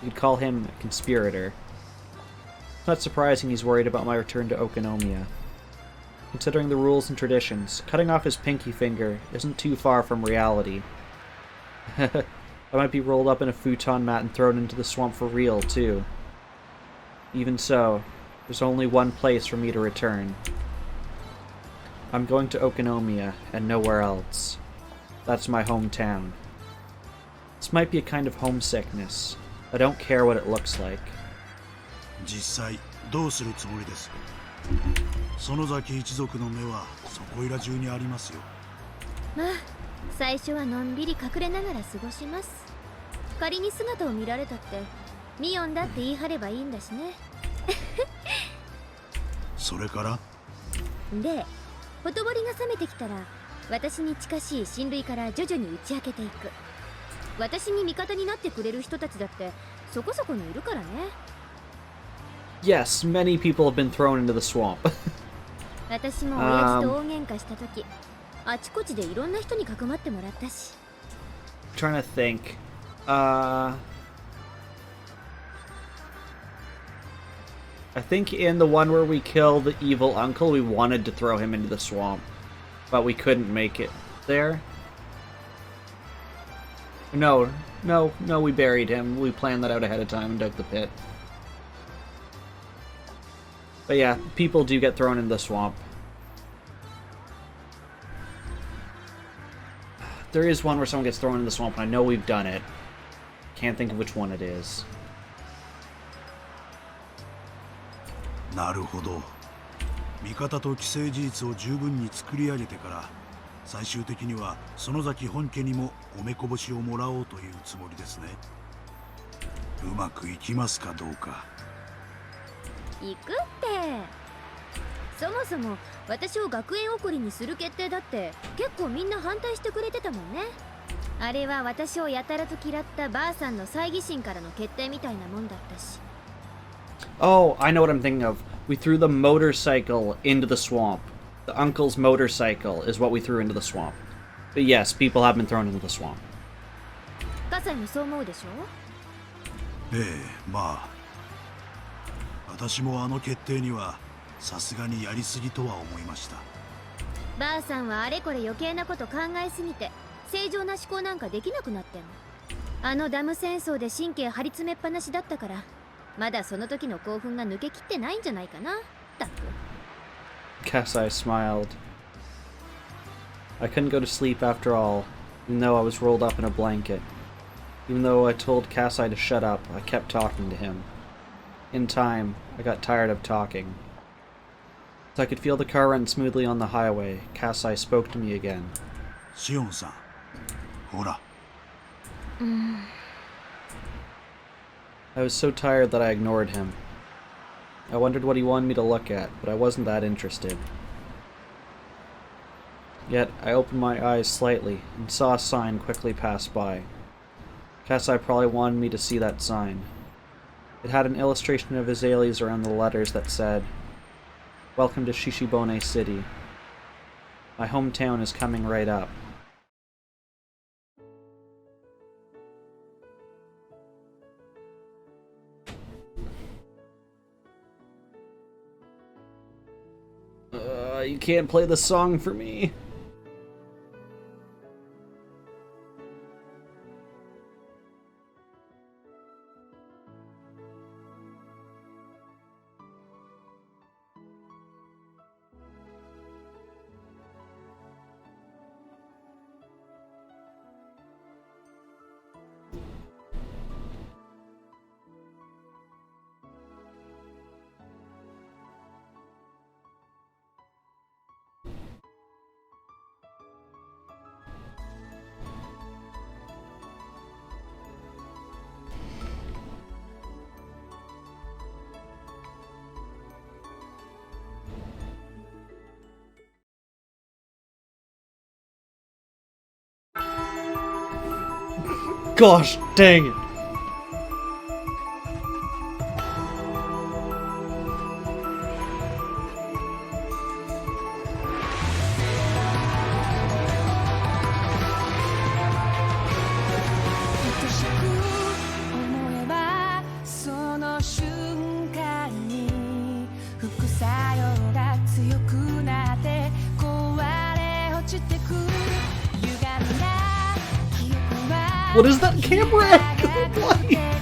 You could call him a conspirator. It's not surprising he's worried about my return to Okonomiya. Considering the rules and traditions, cutting off his pinky finger isn't too far from reality. I might be rolled up in a futon mat and thrown into the swamp for real, too. Even so, there's only one place for me to return. I'm going to Okonomiya and nowhere else. That's my hometown. This might be a kind of homesickness. I don't care what it looks like. 実際どうするつもりです？園崎一族の目はそこいら中にありますよ。まあ、最初はのんびり隠れながら過ごします。仮に姿を見られたってミオンだって言い張ればいいんだしね。それからで、ほとぼりが冷めてきたら私に近しい親類から徐々に打ち明けていく。私に味方になってくれる人たちだってそこそこにいるからね。Yes, many people have been thrown into the swamp. 私も親父と大喧嘩した時、あちこちでいろんな人にかくまってもらったし。Trying to think. I think in the one where we kill the evil uncle, we wanted to throw him into the swamp, but we couldn't make it there. No, we buried him. We planned that out ahead of time and dug the pit. But yeah, people do get thrown in the swamp. There is one where someone gets thrown in the swamp, and I know we've done it. Can't think of which one it is. なるほど。味方と既成事実を十分に作り上げてから、最終的には園崎本家にもおめこぼしをもらおうというつもりですね。うまくいきますかどうか。行くって。そもそも私を学園送りにする決定だって結構みんな反対してくれてたもんね。あれは私をやたらと嫌ったばあさんの猜疑心からの決定みたいなもんだったし。Oh, I know what I'm thinking of. We threw the motorcycle into the swamp. The uncle's motorcycle is what we threw into the swamp. But yes, people have been thrown into the swamp. 葛西もそう思うでしょ？ええ、まあ私もあの決定にはさすがにやりすぎとは思いました。ばあさんはあれこれ余計なこと考えすぎて正常な思考なんかできなくなってんの。あのダム戦争で神経張り詰めっぱなしだったからまだその時の興奮が抜けきってないんじゃないかな。ったく。Kasai smiled. I couldn't go to sleep after all. even though I was rolled up in a blanket. Even though I told Kasai to shut up, I kept talking to him. In time, I got tired of talking. As I could feel the car run smoothly on the highway, Kasai spoke to me again. Shion-san, hora. I was so tired that I ignored him. I wondered what he wanted me to look at, but I wasn't that interested. Yet, I opened my eyes slightly and saw a sign quickly pass by. Kasai probably wanted me to see that sign. It had an illustration of azaleas around the letters that said, "Welcome to Shishibone City. My hometown is coming right up." You can't play the song for me. Gosh dang it. What is that camera angle? Why?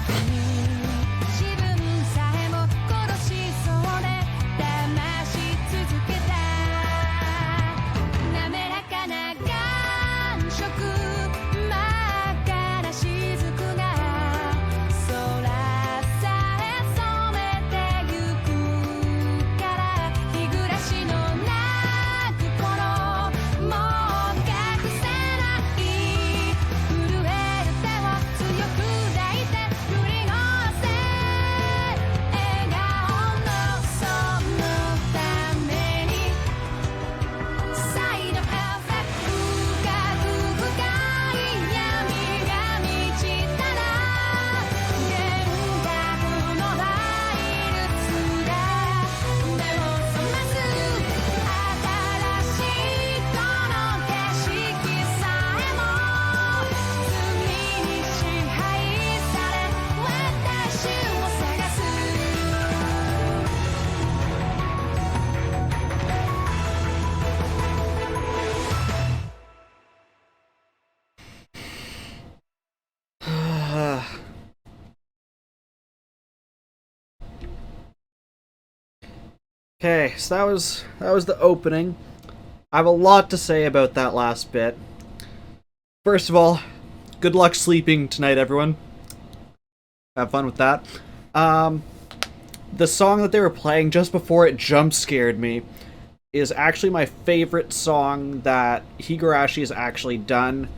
Okay, so that was the opening. I have a lot to say about that last bit. First of all, good luck sleeping tonight, everyone. Have fun with that. The song that they were playing just before it jump scared me is actually my favorite song that Higurashi has actually done.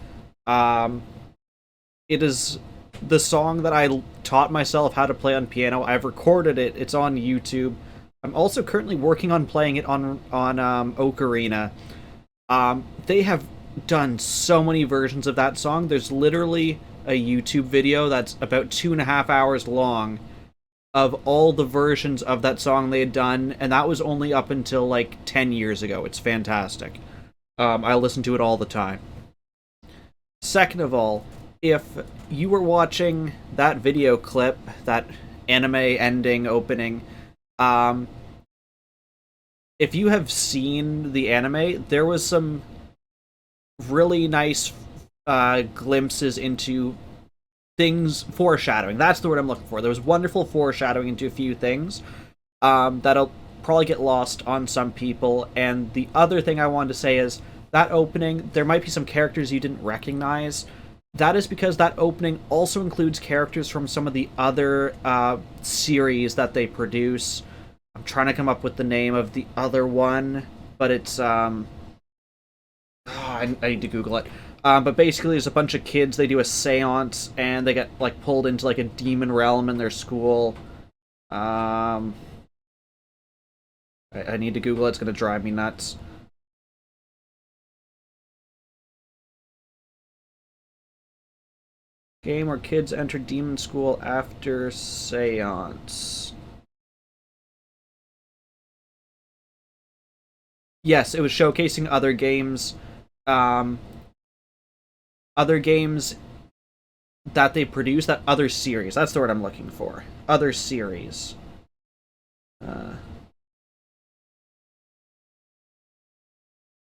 It is the song that I taught myself how to play on piano. I've recorded it. It's on YouTube. I'm also currently working on playing it on Ocarina. They have done so many versions of that song. There's literally a YouTube video that's about 2.5 hours long of all the versions of that song they had done, and that was only up until like 10 years ago. It's fantastic. I listen to it all the time. Second of all, if you were watching that video clip, that anime ending opening, if you have seen the anime, there was some really nice glimpses into things, foreshadowing. That's the word I'm looking for. There was wonderful foreshadowing into a few things that'll probably get lost on some people. And the other thing I wanted to say is that opening, there might be some characters you didn't recognize. That is because that opening also includes characters from some of the other series that they produce. I'm trying to come up with the name of the other one, but it's I need to Google it. But basically, there's a bunch of kids. They do a séance, and they get like pulled into like a demon realm in their school. I need to Google it. It's going to drive me nuts. Game where kids enter demon school after séance. Yes, it was showcasing other games. Other games that they produce, that other series. That's the word I'm looking for. Other series.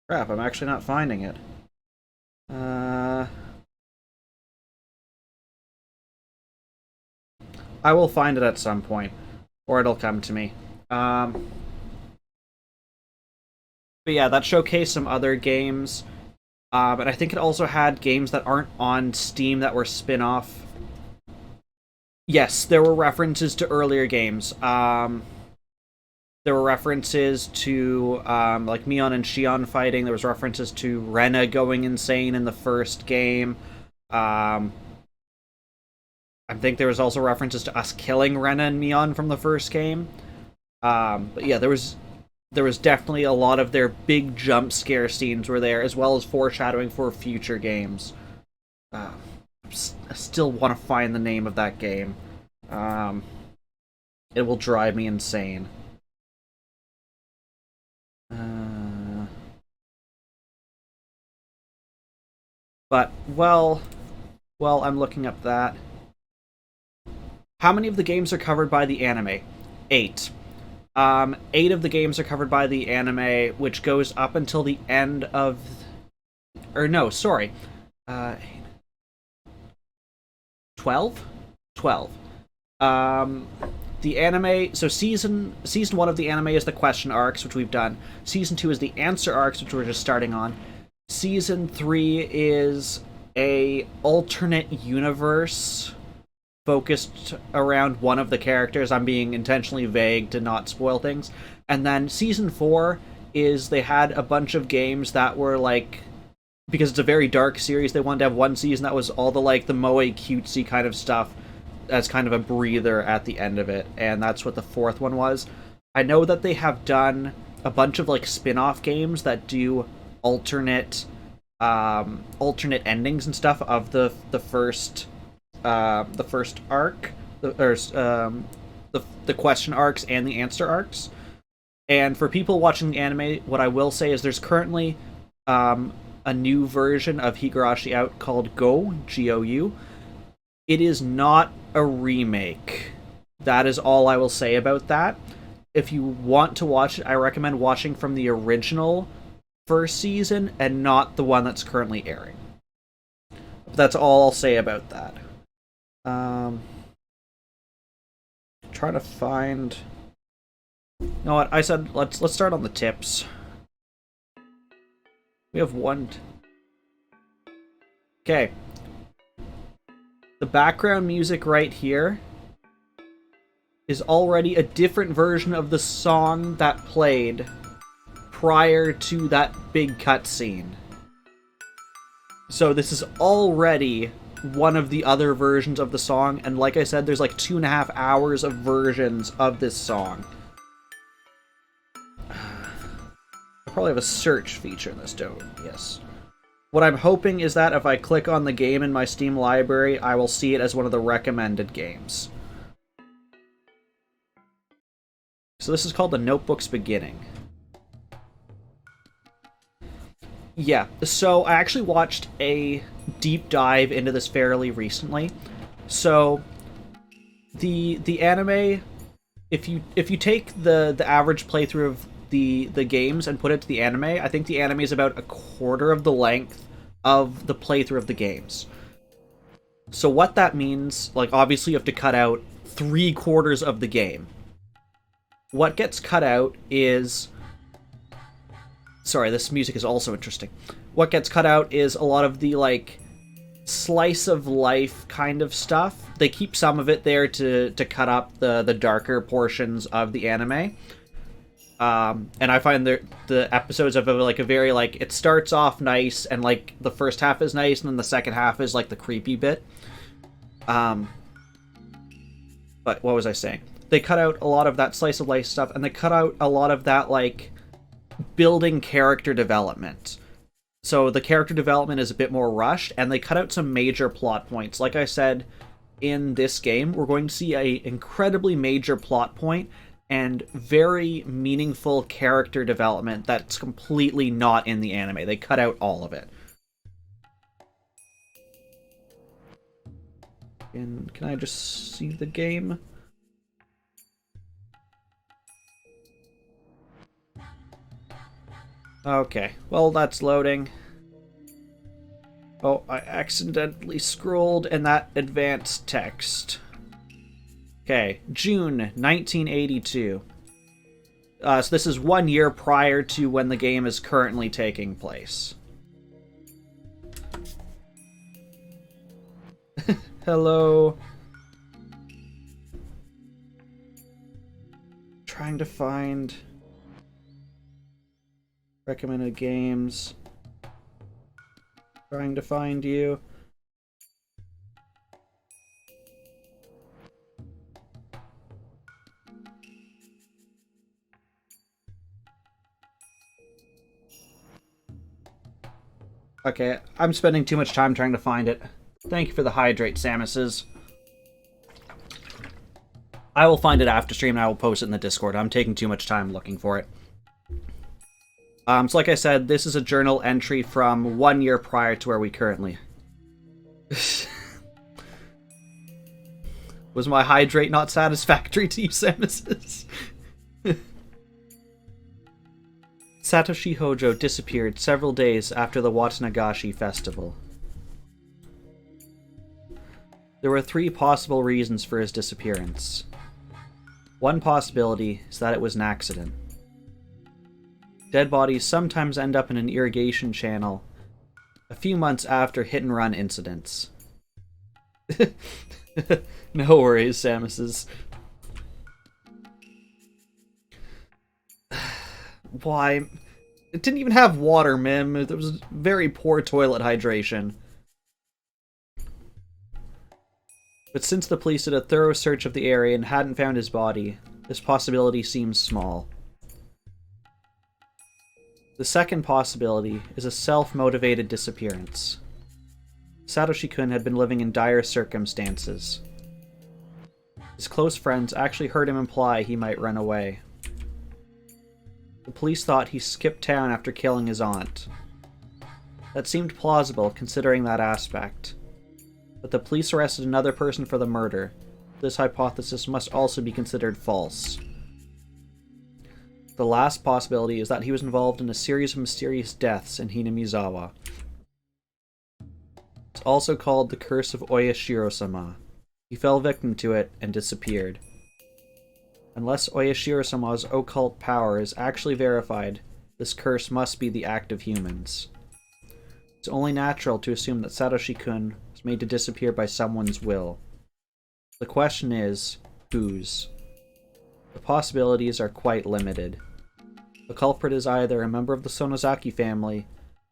Crap, I'm actually not finding it. I will find it at some point, or it'll come to me. But yeah, that showcased some other games. But I think it also had games that aren't on Steam that were spin-off. Yes, there were references to earlier games. There were references to like Mion and Shion fighting. There was references to Rena going insane in the first game. I think there was also references to us killing Rena and Mion from the first game. But yeah, there was definitely a lot of their big jump scare scenes were there, as well as foreshadowing for future games. I still want to find the name of that game. It will drive me insane. But, well, I'm looking up that. How many of the games are covered by the anime? 8. 8 of the games are covered by the anime, which goes up until the end of... Or no, sorry. 12? 12. The anime... So season 1 of the anime is the question arcs, which we've done. Season 2 is the answer arcs, which we're just starting on. Season 3 is a alternate universe focused around one of the characters. I'm being intentionally vague to not spoil things. And then Season 4 is they had a bunch of games that were like... Because it's a very dark series, they wanted to have one season that was all the like the moe cutesy kind of stuff as kind of a breather at the end of it. And that's what the 4th one was. I know that they have done a bunch of like spin-off games that do alternate endings and stuff of the first arc, the question arcs and the answer arcs. And for people watching the anime, what I will say is there's currently a new version of Higurashi out called Go, G-O-U. It is not a remake. That is all I will say about that. If you want to watch it, I recommend watching from the original first season and not the one that's currently airing. But that's all I'll say about that. Trying to find... You know what? I said let's start on the tips. We have one... Okay. The background music right here is already a different version of the song that played prior to that big cutscene. So this is already one of the other versions of the song, and like I said, there's like 2.5 hours of versions of this song. I probably have a search feature in this, don't I? Yes. What I'm hoping is that if I click on the game in my Steam library, I will see it as one of the recommended games. So this is called The Notebook's Beginning. Yeah, so I actually watched a deep dive into this fairly recently. So the anime, if you take the average playthrough of the games and put it to the anime, I think the anime is about a quarter of the length of the playthrough of the games. So what that means, like obviously you have to cut out 3/4 of the game. What gets cut out is Sorry, this music is also interesting. What gets cut out is a lot of the, like, slice of life kind of stuff. They keep some of it there to cut up the darker portions of the anime. And I find the episodes have like a very, like, it starts off nice and, like, the first half is nice and then the second half is, like, the creepy bit. But what was I saying? They cut out a lot of that slice of life stuff and they cut out a lot of that, like, building character development. So the character development is a bit more rushed, and they cut out some major plot points. Like I said, in this game, we're going to see a incredibly major plot point and very meaningful character development that's completely not in the anime. They cut out all of it. And can I just see the game? Okay, well, that's loading. Oh, I accidentally scrolled in that advanced text. Okay, June 1982. So this is 1 year prior to when the game is currently taking place. Hello. Trying to find recommended games. Trying to find you. Okay, I'm spending too much time trying to find it. Thank you for the hydrate, Samuses. I will find it after stream and I will post it in the Discord. I'm taking too much time looking for it. So like I said, this is a journal entry from 1 year prior to where we currently... Was my hydrate not satisfactory to you, Samuses? Satoshi Hojo disappeared several days after the Watanagashi festival. There were 3 possible reasons for his disappearance. One possibility is that it was an accident. Dead bodies sometimes end up in an irrigation channel a few months after hit-and-run incidents. No worries, Samuses. Why? It didn't even have water, Mim. There was very poor toilet hydration. But since the police did a thorough search of the area and hadn't found his body, this possibility seems small. The second possibility is a self-motivated disappearance. Satoshi-kun had been living in dire circumstances. His close friends actually heard him imply he might run away. The police thought he skipped town after killing his aunt. That seemed plausible considering that aspect. But the police arrested another person for the murder. This hypothesis must also be considered false. The last possibility is that he was involved in a series of mysterious deaths in Hinamizawa. It's also called the Curse of Oyashiro-sama. He fell victim to it and disappeared. Unless Oyashiro-sama's occult power is actually verified, this curse must be the act of humans. It's only natural to assume that Satoshi-kun was made to disappear by someone's will. The question is, whose? The possibilities are quite limited. The culprit is either a member of the Sonozaki family,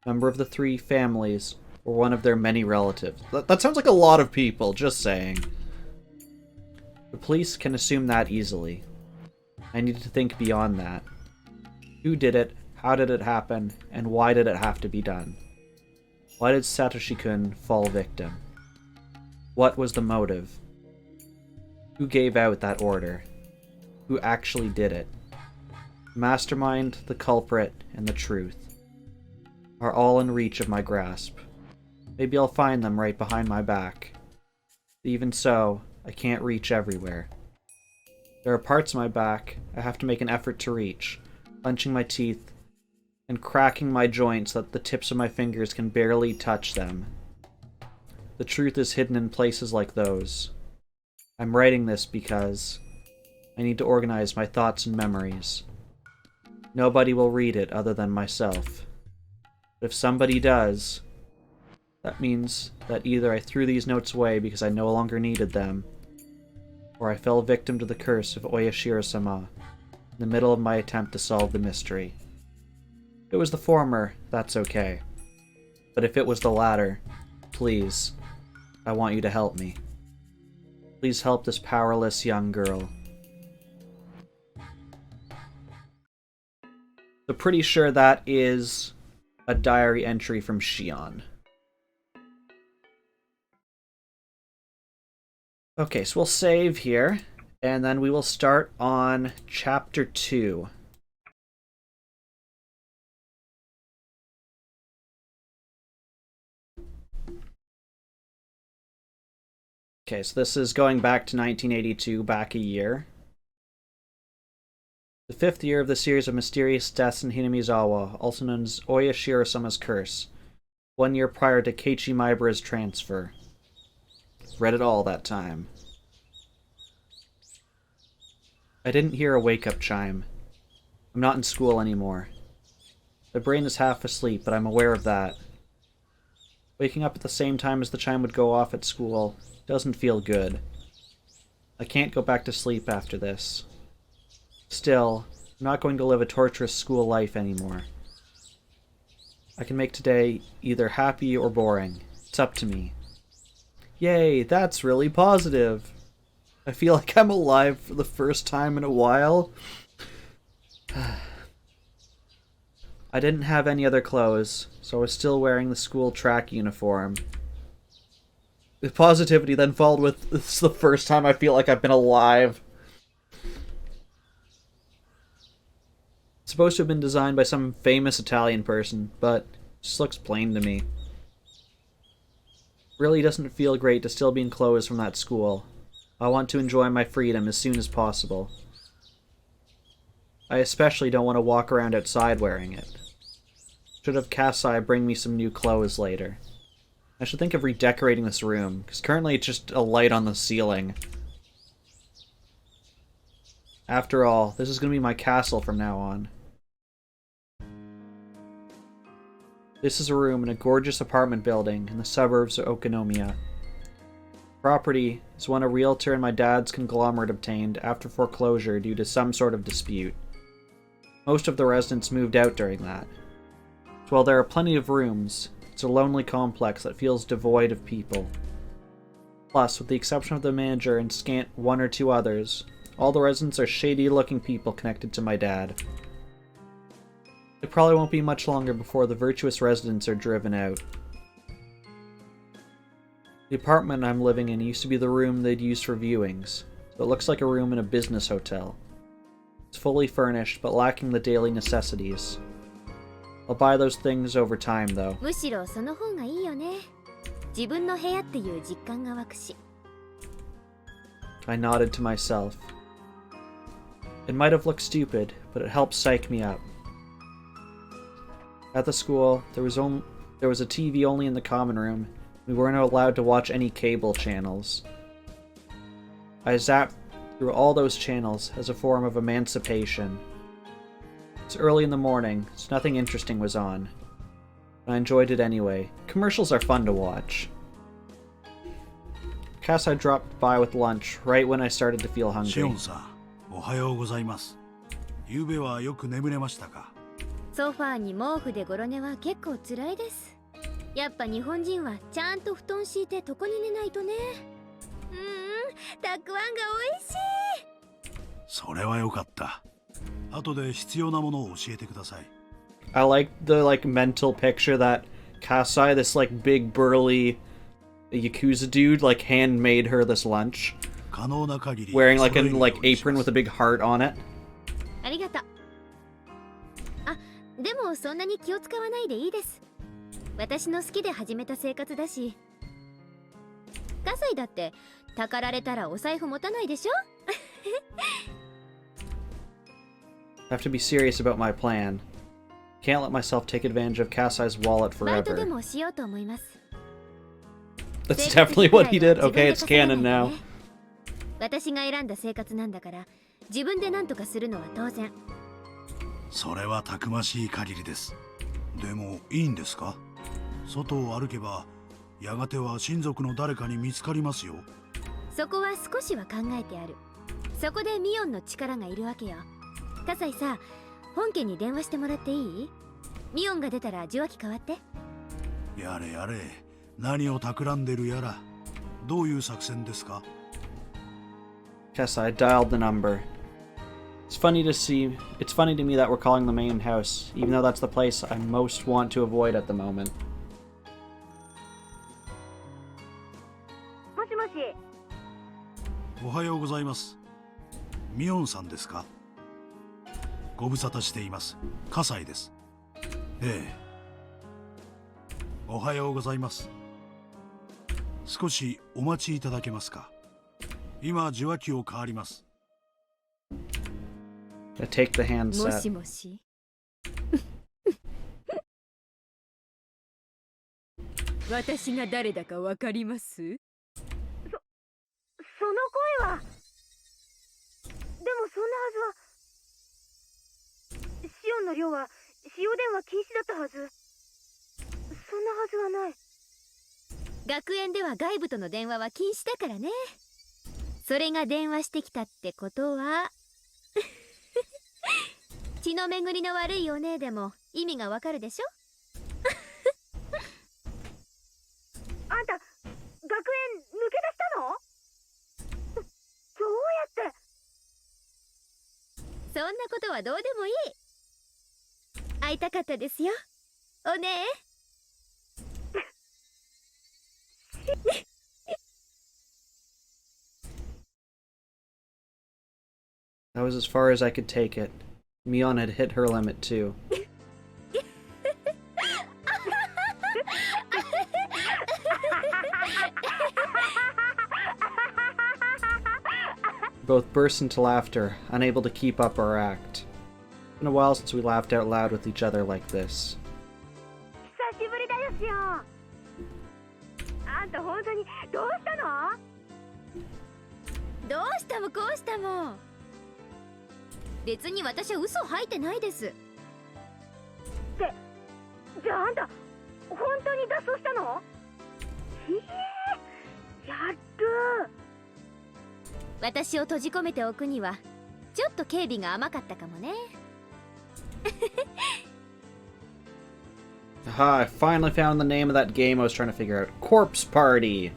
member of the 3 families, or one of their many relatives. That sounds like a lot of people, just saying. The police can assume that easily. I need to think beyond that. Who did it, how did it happen, and why did it have to be done? Why did Satoshi-kun fall victim? What was the motive? Who gave out that order? Who actually did it? The mastermind, the culprit, and the truth are all in reach of my grasp. Maybe I'll find them right behind my back. Even so, I can't reach everywhere. There are parts of my back I have to make an effort to reach, clenching my teeth and cracking my joints so that the tips of my fingers can barely touch them. The truth is hidden in places like those. I'm writing this because I need to organize my thoughts and memories. Nobody will read it other than myself. But if somebody does, that means that either I threw these notes away because I no longer needed them, or I fell victim to the curse of Oyashiro-sama in the middle of my attempt to solve the mystery. If it was the former, that's okay. But if it was the latter, please, I want you to help me. Please help this powerless young girl. So pretty sure that is a diary entry from Shion. Okay, so we'll save here, and then we will start on Chapter 2. Okay, so this is going back to 1982, back a year. The 5th year of the series of mysterious deaths in Hinamizawa, also known as Oyashiro-sama's curse. 1 year prior to Keiichi Maibara's transfer. Read it all that time. I didn't hear a wake-up chime. I'm not in school anymore. My brain is half asleep, but I'm aware of that. Waking up at the same time as the chime would go off at school doesn't feel good. I can't go back to sleep after this. Still, I'm not going to live a torturous school life anymore. I can make today either happy or boring. It's up to me. Yay, that's really positive. I feel like I'm alive for the first time in a while. I didn't have any other clothes, so I was still wearing the school track uniform. The positivity then followed with, "This is the first time I feel like I've been alive." It's supposed to have been designed by some famous Italian person, but it just looks plain to me. Really doesn't feel great to still be in clothes from that school. I want to enjoy my freedom as soon as possible. I especially don't want to walk around outside wearing it. Should have Kasai bring me some new clothes later. I should think of redecorating this room, because currently it's just a light on the ceiling. After all, this is going to be my castle from now on. This is a room in a gorgeous apartment building in the suburbs of Okonomiya. Property is one a realtor and my dad's conglomerate obtained after foreclosure due to some sort of dispute. Most of the residents moved out during that. So while there are plenty of rooms, it's a lonely complex that feels devoid of people. Plus, with the exception of the manager and scant 1 or 2 others, all the residents are shady-looking people connected to my dad. It probably won't be much longer before the virtuous residents are driven out. The apartment I'm living in used to be the room they'd use for viewings, so it looks like a room in a business hotel. It's fully furnished, but lacking the daily necessities. I'll buy those things over time, though. むしろその方がいいよね。自分の部屋っていう実感が湧くし。I nodded to myself. It might have looked stupid, but it helped psych me up. At the school, there was a TV only in the common room. We weren't allowed to watch any cable channels. I zapped through all those channels as a form of emancipation. It's early in the morning, so nothing interesting was on. But I enjoyed it anyway. Commercials are fun to watch. Kasai dropped by with lunch right when I started to feel hungry. Shion さん、おはようございます。昨夜はよく眠れましたか？ソファーに毛布でゴロ寝は結構辛いです。やっぱ日本人はちゃんと布団敷いて床に寝ないとね。たくあんが美味しい。それはよかった。後で必要なものを教えてください。I like the mental picture that Kasai, this big burly Yakuza dude, handmade her this lunch. 可能な限り Wearing an apron with a big heart on it. ありがとう。あ、でもそんなに気を使わないでいいです。私の好きで始めた生活だし。葛西だってたかられたらお財布持たないでしょI have to be serious about my plan. Can't let myself take advantage of Kasai's wallet バイトで forever. もしようと思います。 That's definitely what he did. Okay, it's canon now. 私が選んだ生活なんだから自分で何とかするのは当然。それはたくましい限りです。でもいいんですか？外を歩けばやがては親族の誰かに見つかりますよ。そこは少しは考えてある。そこでミオンの力がいるわけよ。葛西さ、本家に電話してもらっていい？ミオンが出たら受話器変わって。やれやれ、何を企んでるやら。どういう作戦ですか？ Yes, I dialed the number. It's funny to me that we're calling the main house, even though that's the place I most want to avoid at the moment. もしもし。おはようございます。ミオンさんですか？ご無沙汰しています。葛西です。ええ。おはようございます。少しお待ちいただけますか？今受話器を代わります。I take the handset. もしもし。私が誰だかわかります？その声は。でもそんなはずは。シオンの寮は使用電話禁止だったはず。そんなはずはない。学園では外部との電話は禁止だからね。それが電話してきたってことは血の巡りの悪いお姉でも意味がわかるでしょ。あんた学園抜け出したの？どうやって？そんなことはどうでもいい。会いたかったですよ、お姉。That was as far as I could take it. Mion had hit her limit too. Both burst into laughter, unable to keep up our act. It's been a while since we laughed out loud with each other like this. 久しぶりだよ、シオン。あんた本当にどうしたの？どうしたもこうしたも。別に私は嘘吐いてないです。じゃああんた本当に脱走したの？やる。私を閉じ込めておくにはちょっと警備が甘かったかもね。Aha, I finally found the name of that game I was trying to figure out. Corpse Party!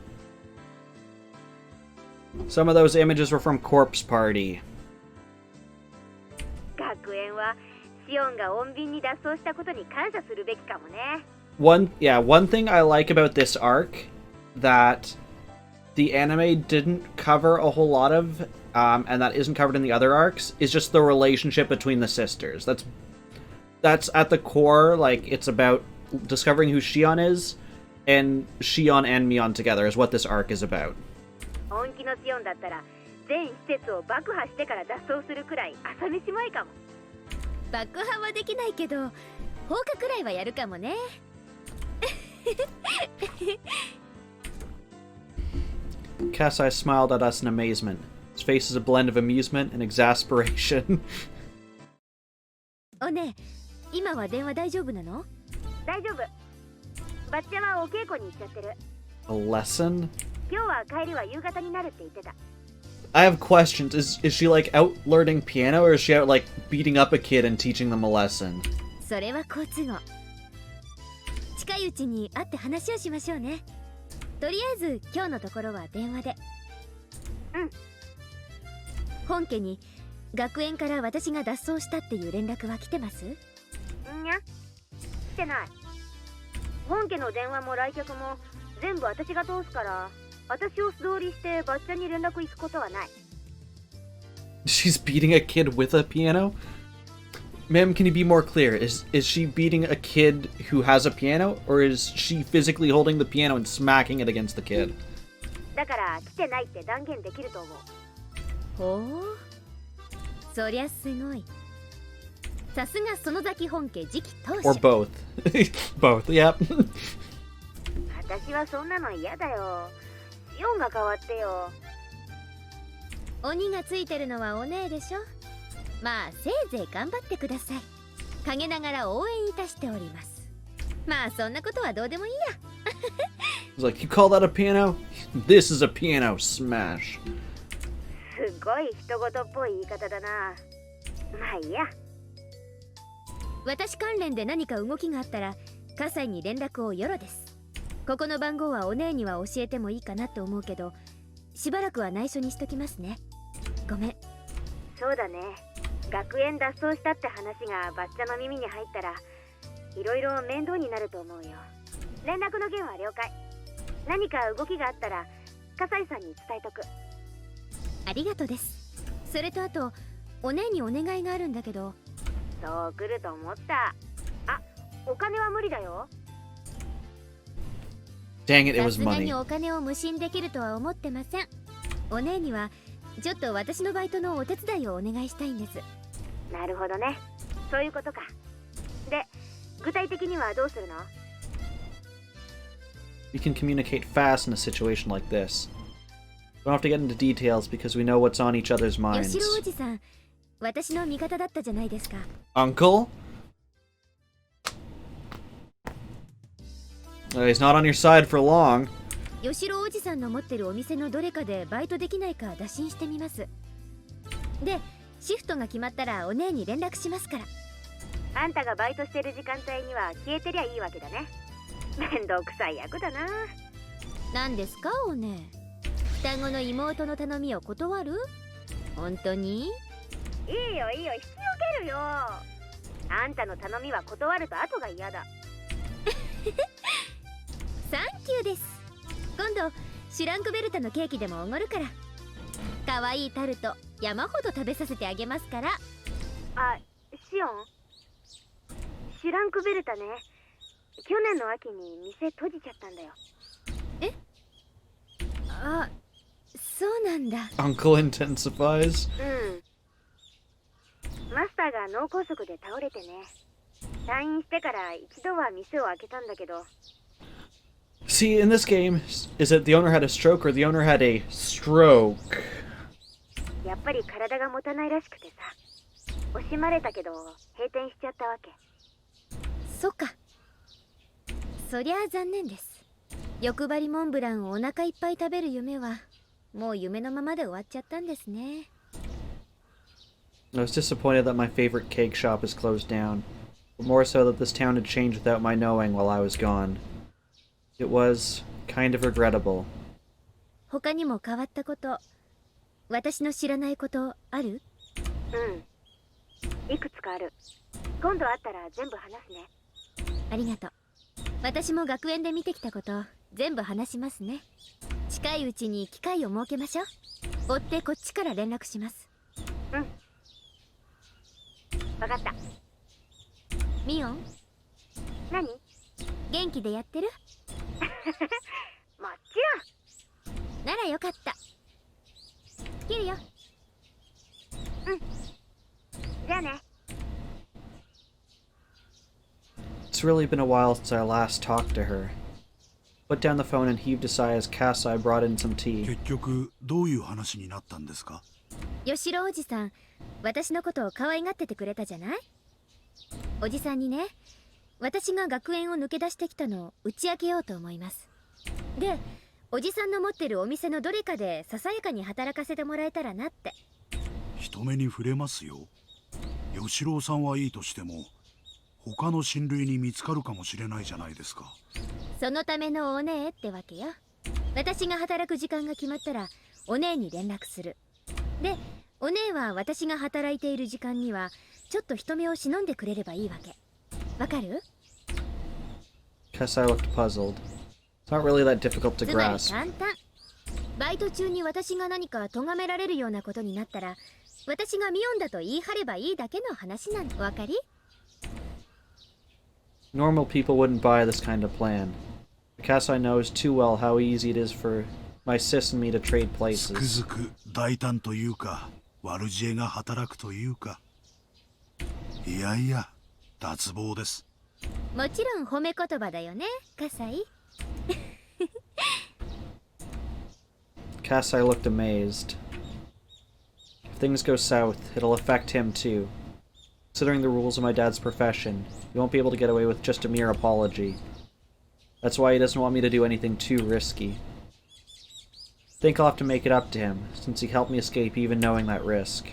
Some of those images were from Corpse Party. 学園はシオンが穏便に脱走したことに感謝するべきかもね。One thing I like about this arc that the anime didn't cover a whole lot of, and that isn't covered in the other arcs, is just the relationship between the sisters. That's at the core, like, it's about discovering who Shion is, and Shion and Mion together is what this arc is about. 本気のシオンだったら全施設を爆破してから脱走するくらい朝飯前かも。爆破はできないけど放火くらいはやるかもね。Kasai smiled at us in amazement. His face is a blend of amusement and exasperation. おね、今は電話大丈夫なの？大丈夫。バッチャはお稽古に行っちゃってる。A lesson? 今日は帰りは夕方になるって言ってた。I have questions. Is she like out learning piano, or is she out like beating up a kid and teaching them a lesson? それは好都合。近いうちに会って話をしましょうね。とりあえず今日のところは電話で。うん。本家に学園から私が脱走したっていう連絡は来てます？んにゃ、来てない。本家の電話も来客も全部私が通すから、私を素通りしてバッチャに連絡行くことはない。She's beating a kid with a piano? Ma'am, can you be more clear? Is she beating a kid who has a piano, or is she physically holding the piano and smacking it against the kid? だから来てないって断言できると思う。ほう、そりゃすごい。さすが園崎本家次期当主。Or both. Both, yep. 私はそんなの嫌だよ。シオンが変わってよ。鬼がついてるのはお姉でしょ。まあせいぜい頑張ってください。陰ながら応援いたしております。まあそんなことはどうでもいいや。He's like, you call that a piano? This is a piano smash. すごい人事っぽい言い方だな。まあいいや。私関連で何か動きがあったら葛西に連絡をよろです。ここの番号はお姉には教えてもいいかなと思うけど、しばらくは内緒にしときますね。ごめん。そうだね。学園脱走したって話がバッチャの耳に入ったらいろいろ面倒になると思うよ。連絡の件は了解。何か動きがあったら葛西さんに伝えとく。ありがとうです。それとあとお姉にお願いがあるんだけど。そう来ると思った。あ、お金は無理だよ。Dang it, it was さすがに money. お金を無心できるとは思ってません。お姉にはちょっと私のバイトのお手伝いをお願いしたいんです。なるほどね。そういうことか。で、具体的にはどうするの？ We can communicate fast in a situation like this. Don't have to get into details because we know what's on each other's 吉 minds. 郎おじさん、私の味方だったじゃないですか。Uncle? He's not on your side for long. 吉郎おじさんの持ってるお店のどれかでバイトできないか打診してみます。で、シフトが決まったらお姉に連絡しますから。あんたがバイトしてる時間帯には消えてりゃいいわけだね。めんどくさい役だな。何ですかお姉。双子の妹の頼みを断る？本当に？いいよいいよ、引き受けるよ。あんたの頼みは断ると後が嫌だ。サンキューです。今度シュランクベルタのケーキでもおごるから。かわいいタルト山ほど食べさせてあげますから。あ、シオン、シュランクベルタね、去年の秋に店閉じちゃったんだよ。え？あ、そうなんだ。Uncle intensifies. うん。マスターが脳梗塞で倒れてね。退院してから一度は店を開けたんだけど。See, in this game, is it the owner had a stroke or the owner had a stroke? やっぱり体が持たないらしくてさ、惜しまれたけど閉店しちゃったわけ。そっか。そりゃあ残念です。欲張りモンブランをお腹いっぱい食べる夢はもう夢のままで終わっちゃったんですね。I was disappointed that my favorite cake shop is closed down, but more so that this town had changed without my knowing while I was gone. It was kind of regrettable. 他にも変わったこと、私の知らないことある？うん。いくつかある。今度会ったら全部話すね。ありがとう。私も学園で見てきたこと全部話しますね。近いうちに機会を設けましょう。追ってこっちから連絡します。うん。わかった。ミオン？何？元気でやってる？もちろん。ならよかった。切るよ。うん。じゃあね。It's really been a while since I last talked to her. Put down the phone and heaved a sigh as Kasai brought in some tea. 結局どういう話になったんですか？吉郎おじさん、私のことを可愛がっててくれたじゃない？おじさんにね、私が学園を抜け出してきたのを打ち明けようと思います。で、おじさんの持ってるお店のどれかでささやかに働かせてもらえたらなって。人目に触れますよ。吉郎さんはいいとしても他の親類に見つかるかもしれないじゃないですか。そのためのお姉ってわけよ。私が働く時間が決まったらお姉に連絡する。で、お姉は私が働いている時間にはちょっと人目を忍んでくれればいいわけ。わかる？ Kasai looked puzzled. It's not really that difficult to つまり grasp. 簡単。バイト中に私が何か咎められるようなことになったら、私がミオンだと言い張ればいいだけの話なの。わかり？ Normal people wouldn't buy this kind of plan. Kasai knows too well how easy it is for my sis and me to trade つく places. づく大胆というか悪知恵が働くというか、いやいや脱帽です。もちろん褒め言葉だよね、葛西。Kasai looked amazed. If things go south, it'll affect him too. Considering the rules of my dad's profession, he won't be able to get away with just a mere apology. That's why he doesn't want me to do anything too risky. I think I'll have to make it up to him, since he helped me escape even knowing that risk.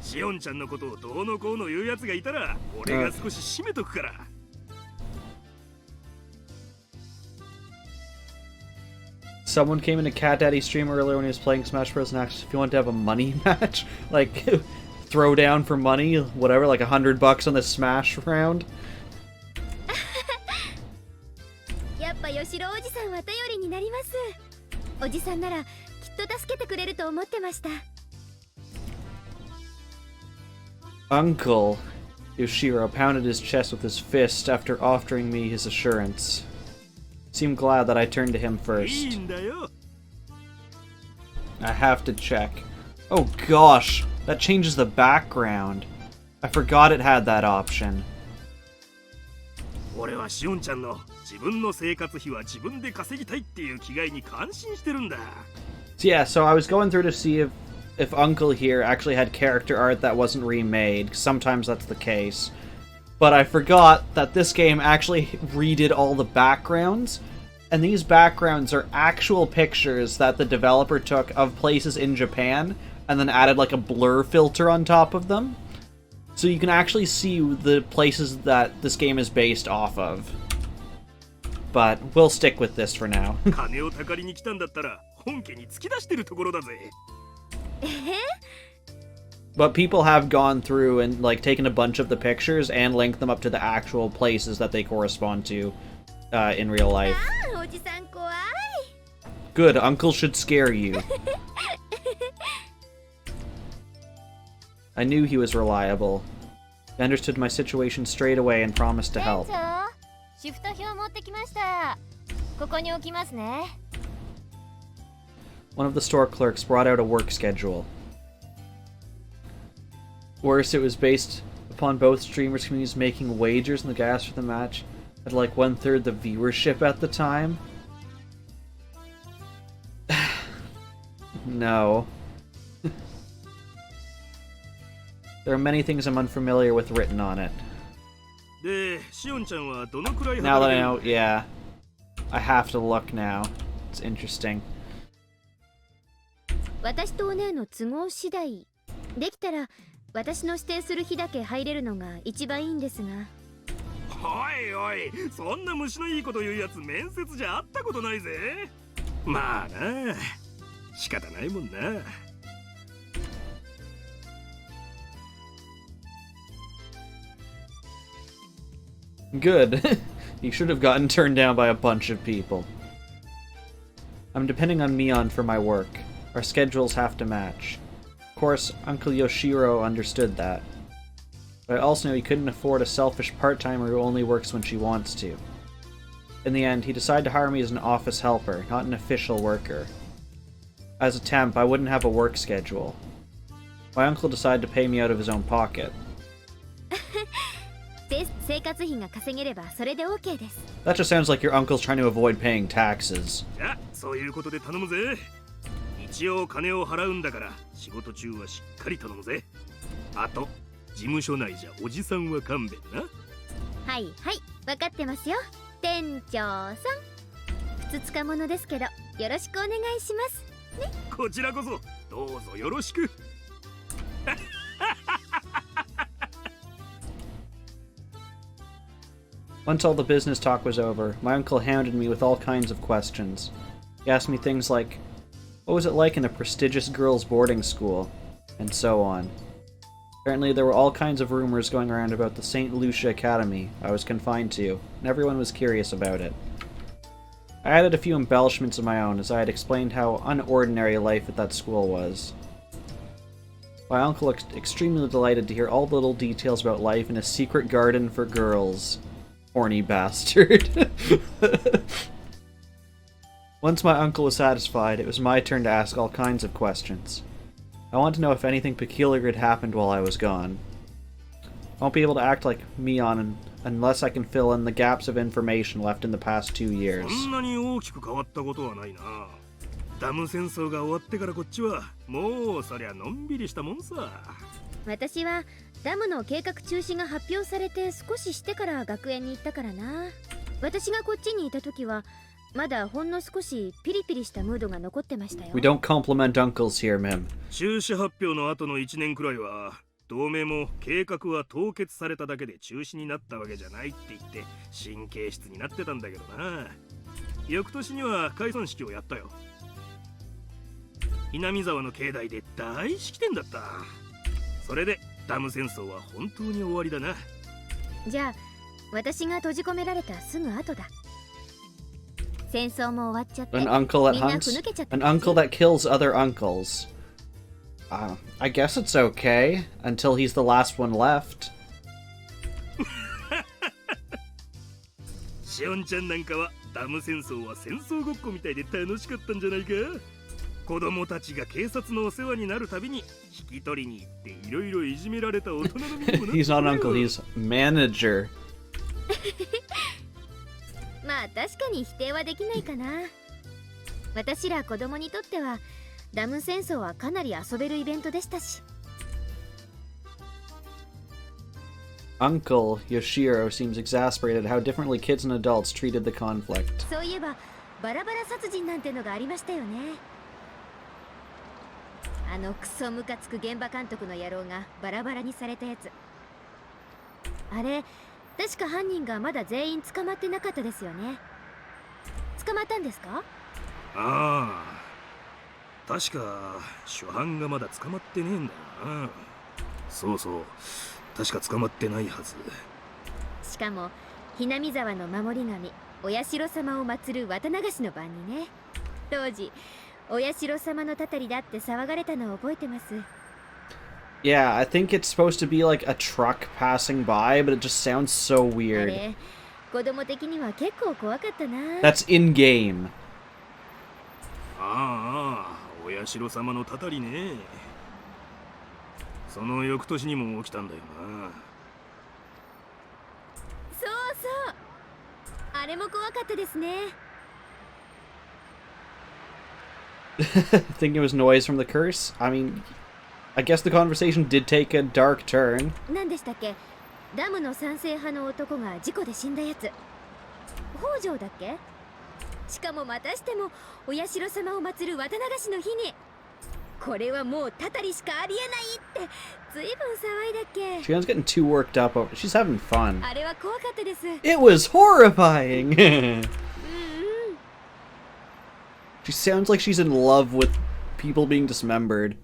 Shion-chanのことをどうのこうの言うやつがいたら、俺が少し締めとくから。Someone came into Cat Daddy's stream earlier when he was playing Smash Bros. And asked if he wanted to have a money match. Like, throw down for money, whatever, like $100 on this Smash round. やっぱ吉郎おじさんは頼りになります。おじさんならきっと助けてくれると思ってました。Uncle Yoshiro pounded his chest with his fist after offering me his assurance. Seemed glad that I turned to him first. I have to check. Oh gosh, that changes the background. I forgot it had that option. So yeah, so I was going through to see if Uncle here actually had character art that wasn't remade. Sometimes that's the case. But I forgot that this game actually redid all the backgrounds, and these backgrounds are actual pictures that the developer took of places in Japan, and then added like a blur filter on top of them. So you can actually see the places that this game is based off of. But we'll stick with this for now. But people have gone through and like taken a bunch of the pictures and linked them up to the actual places that they correspond to in real life. Good, Uncle should scare you. I knew he was reliable. He understood my situation straight away and promised to help. One of the store clerks brought out a work schedule. Worse, it was based upon both streamers' communities making wagers, and the guy asked for the match had like 1/3 the viewership at the time. No. There are many things I'm unfamiliar with written on it. Now that I know, yeah. I have to look now. It's interesting. 私とお姉の都合次第できたら私の指定する日だけ入れるのが一番いいんですが。おいおい、そんな虫のいいこと言うやつ面接じゃ会ったことないぜ。まあな、仕方ないもんな。Good. You should have gotten turned down by a bunch of people. I'm depending on Mion for my work. Our schedules have to match. Of course, Uncle Yoshiro understood that. But I also know he couldn't afford a selfish part-timer who only works when she wants to. In the end, he decided to hire me as an office helper, not an official worker. As a temp, I wouldn't have a work schedule. My uncle decided to pay me out of his own pocket. That just sounds like your uncle's trying to avoid paying taxes. 一応金を払うんだから仕事中はしっかり頼むぜ。あと事務所内じゃおじさんは勘弁な。はいはい、分かってますよ。店長さん。ふつつか者ですけどよろしくお願いしますね。こちらこそどうぞよろしく。Once all the business talk was over, my uncle hounded me with all kinds of questions. He asked me things like, what was it like in a prestigious girls' boarding school? And so on. Apparently there were all kinds of rumors going around about the St. Lucia Academy I was confined to, and everyone was curious about it. I added a few embellishments of my own as I had explained how unordinary life at that school was. My uncle looked extremely delighted to hear all the little details about life in a secret garden for girls. Horny bastard. Once my uncle was satisfied, it was my turn to ask all kinds of questions. I wanted to know if anything peculiar had happened while I was gone. I won't be able to act like Mion and unless I can fill in the gaps of information left in the past 2 years. そんなに大きく変わったことはないな。ダム戦争が終わってからこっちはもうそりゃのんびりしたもんさ。私はダムの計画中止が発表されて少ししてから学園に行ったからな。私がこっちにいた時はまだほんの少しピリピリしたムードが残ってましたよ。 We don't compliment uncles here, Mim. 中止発表の後の1年くらいは同盟も計画は凍結されただけで中止になったわけじゃないって言って神経質になってたんだけどな。翌年には解散式をやったよ。南沢の境内で大式典だった。それでダム戦争は本当に終わりだな。じゃあ私が閉じ込められたすぐ後だ。戦争も終わっちゃって An uncle that みんな hunts? ふぬけちゃった An uncle that kills other uncles. I guess it's okay, until he's the last one left. シオンちゃんなんかはダム戦争は戦争ごっこみたいで楽しかったんじゃないか。子供たちが警察のお世話になるたびに引き取りに行っていろいろいじめられた大人の身にもな He's not uncle, he's manager. まあ確かに否定はできないかな。私ら子供にとってはダム戦争はかなり遊べるイベントでしたし。 Uncle Yoshiro seems exasperated how differently kids and adults treated the conflict. そういえばバラバラ殺人なんてのがありましたよね。あのクソムカつく現場監督の野郎がバラバラにされたやつ。あれ確か犯人がまだ全員捕まってなかったですよね。捕まったんですか？ああ、確か初犯がまだ捕まってねえんだよな。そうそう、確か捕まってないはず。しかもひなみ沢の守り神お社様を祀る綿流しの晩にね。当時お社様のたたりだって騒がれたのを覚えてます。 Yeah, I think it's supposed to be like a truck passing by, but it just sounds so あ weird. れ子供的には結構怖かったな。 That's in game. ああ、お社様のたたりね。その翌年にも起きたんだよな。そうそう、あれも怖かったですね。 Think it was noise from the curse? I mean, I guess the conversation did take a dark turn. 何でしたっけ？ダムの賛成派の男が事故で死んだやつ。北条だっけ？しかもまたしてもお社様を祀る綿流しの日に。これはもうたたりしかありえないってずいぶん騒いだっけ。 Shion's getting too worked up over. She's having fun. あれは怖かったです。 It was horrifying! うんうん。 She sounds like she's in love with people being dismembered.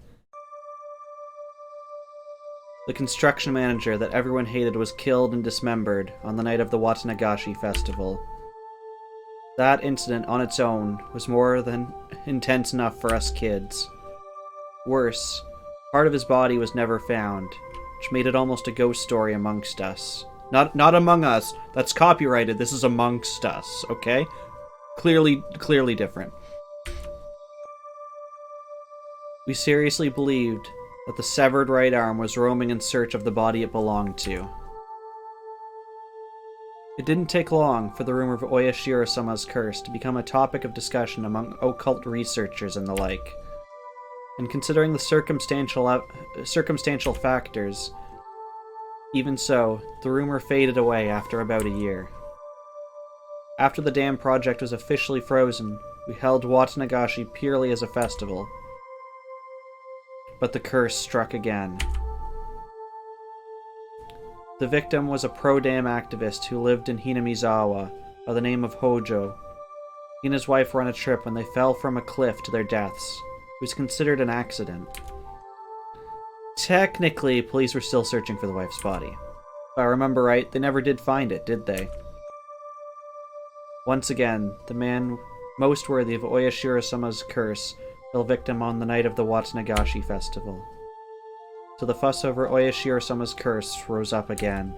The construction manager that everyone hated was killed and dismembered on the night of the Watanagashi festival. That incident on its own was more than intense enough for us kids. Worse, part of his body was never found, which made it almost a ghost story amongst us. Not among us. That's copyrighted. This is amongst us, okay? Clearly different. We seriously believed that the severed right arm was roaming in search of the body it belonged to. It didn't take long for the rumor of Oya Shirosama's curse to become a topic of discussion among occult researchers and the like. And considering the circumstantial factors, even so, the rumor faded away after about a year. After the dam project was officially frozen, we held Watanagashi purely as a festival. But the curse struck again. The victim was a pro-dam activist who lived in Hinamizawa by the name of Hojo. He and his wife were on a trip when they fell from a cliff to their deaths. It was considered an accident. Technically, police were still searching for the wife's body. If I remember right, they never did find it, did they? Once again, the man most worthy of Oya Shirosama's curse fell victim on the night of the Watanagashi festival. So the fuss over Oya Shirosama's curse rose up again.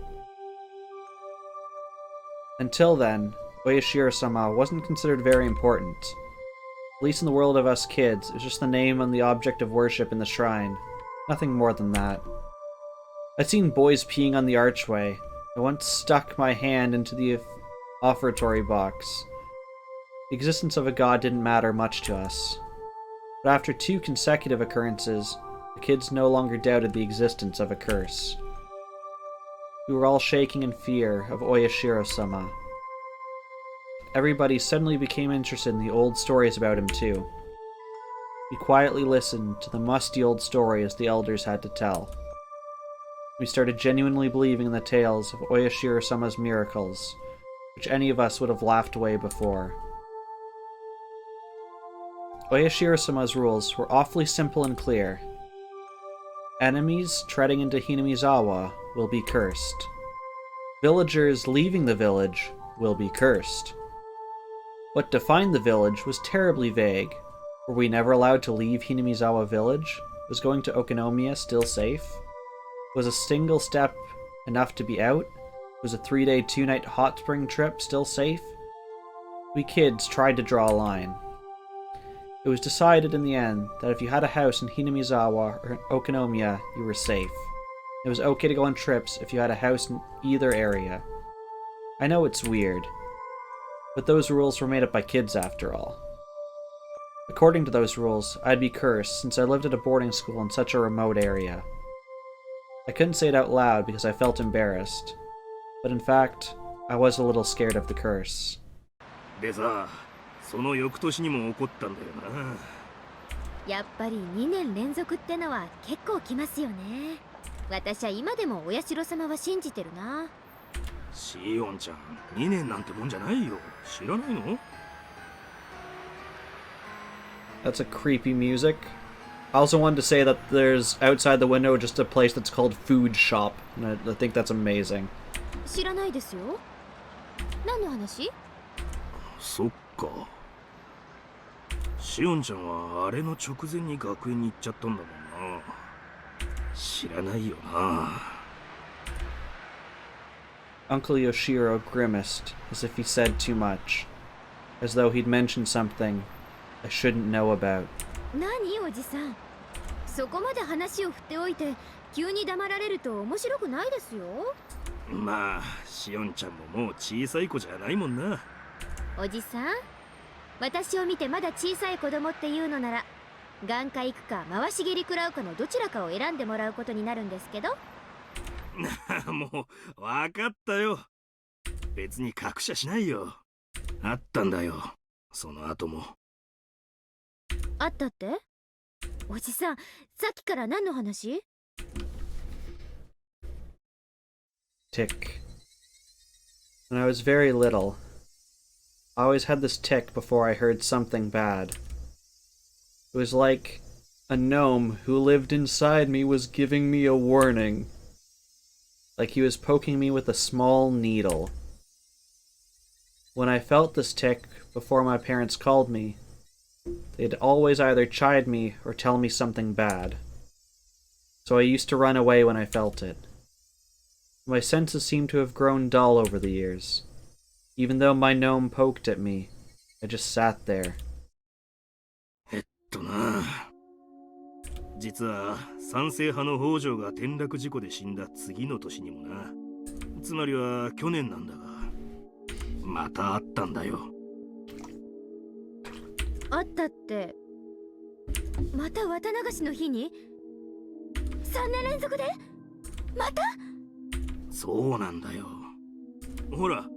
Until then, Oya Shirosama wasn't considered very important. At least in the world of us kids, it was just the name on the object of worship in the shrine. Nothing more than that. I'd seen boys peeing on the archway, I once stuck my hand into the offertory box. The existence of a god didn't matter much to us. But after 2 consecutive occurrences, the kids no longer doubted the existence of a curse. We were all shaking in fear of Oyashiro-sama. Everybody suddenly became interested in the old stories about him too. We quietly listened to the musty old stories the elders had to tell. We started genuinely believing in the tales of Oyashiro-sama's miracles, which any of us would have laughed away before. Oyashiro-sama's rules were awfully simple and clear. Enemies treading into Hinamizawa will be cursed. Villagers leaving the village will be cursed. What defined the village was terribly vague. Were we never allowed to leave Hinamizawa village? Was going to Okonomiya still safe? Was a single step enough to be out? Was a 3-day, 2-night hot spring trip still safe? We kids tried to draw a line. It was decided in the end that if you had a house in Hinamizawa or Okonomiya, you were safe. It was okay to go on trips if you had a house in either area. I know it's weird, but those rules were made up by kids after all. According to those rules, I'd be cursed since I lived at a boarding school in such a remote area. I couldn't say it out loud because I felt embarrassed, but in fact, I was a little scared of the curse. でさ、その翌年にも起こったんだよな。やっぱり2年連続ってのは結構きますよね。私は今でもお社様は信じてるな。シオンちゃん、2年なんてもんじゃないよ。知らないの？ That's a creepy music. I also wanted to say that there's outside the window just a place that's called Food Shop, and I think that's amazing. 知らないですよ。何の話？そっか。シオンちゃんはあれの直前に学園に行っちゃったんだもんな。知らないよな。Uncle Yoshiro grimaced as if he said too much, as though he'd mentioned something I shouldn't know about. 何おじさん、そこまで話を振っておいて急に黙られると面白くないですよ。まあ、シオンちゃんももう小さい子じゃないもんな。おじさん、私を見てまだ小さい子供っていうのなら、眼科行くか回し蹴り食らうかのどちらかを選んでもらうことになるんですけど。もう分かったよ。別に隠しゃしないよ。あったんだよ、その後も。あったって？おじさん、さっきから何の話？ Tick. When I was very little, I always had this tick before I heard something bad. It was like a gnome who lived inside me was giving me a warning. Like he was poking me with a small needle. When I felt this tick before my parents called me, they'd always either chide me or tell me something bad. So I used to run away when I felt it. My senses seemed to have grown dull over the years. Even though my gnome poked at me, I just sat there. 実は賛成派の北条が転落事故で死んだ次の年にもな。つまりは去年なんだが、またあったんだよ。あったって、また綿流しの日に3年連続でまた？そうなんだよ。ほら、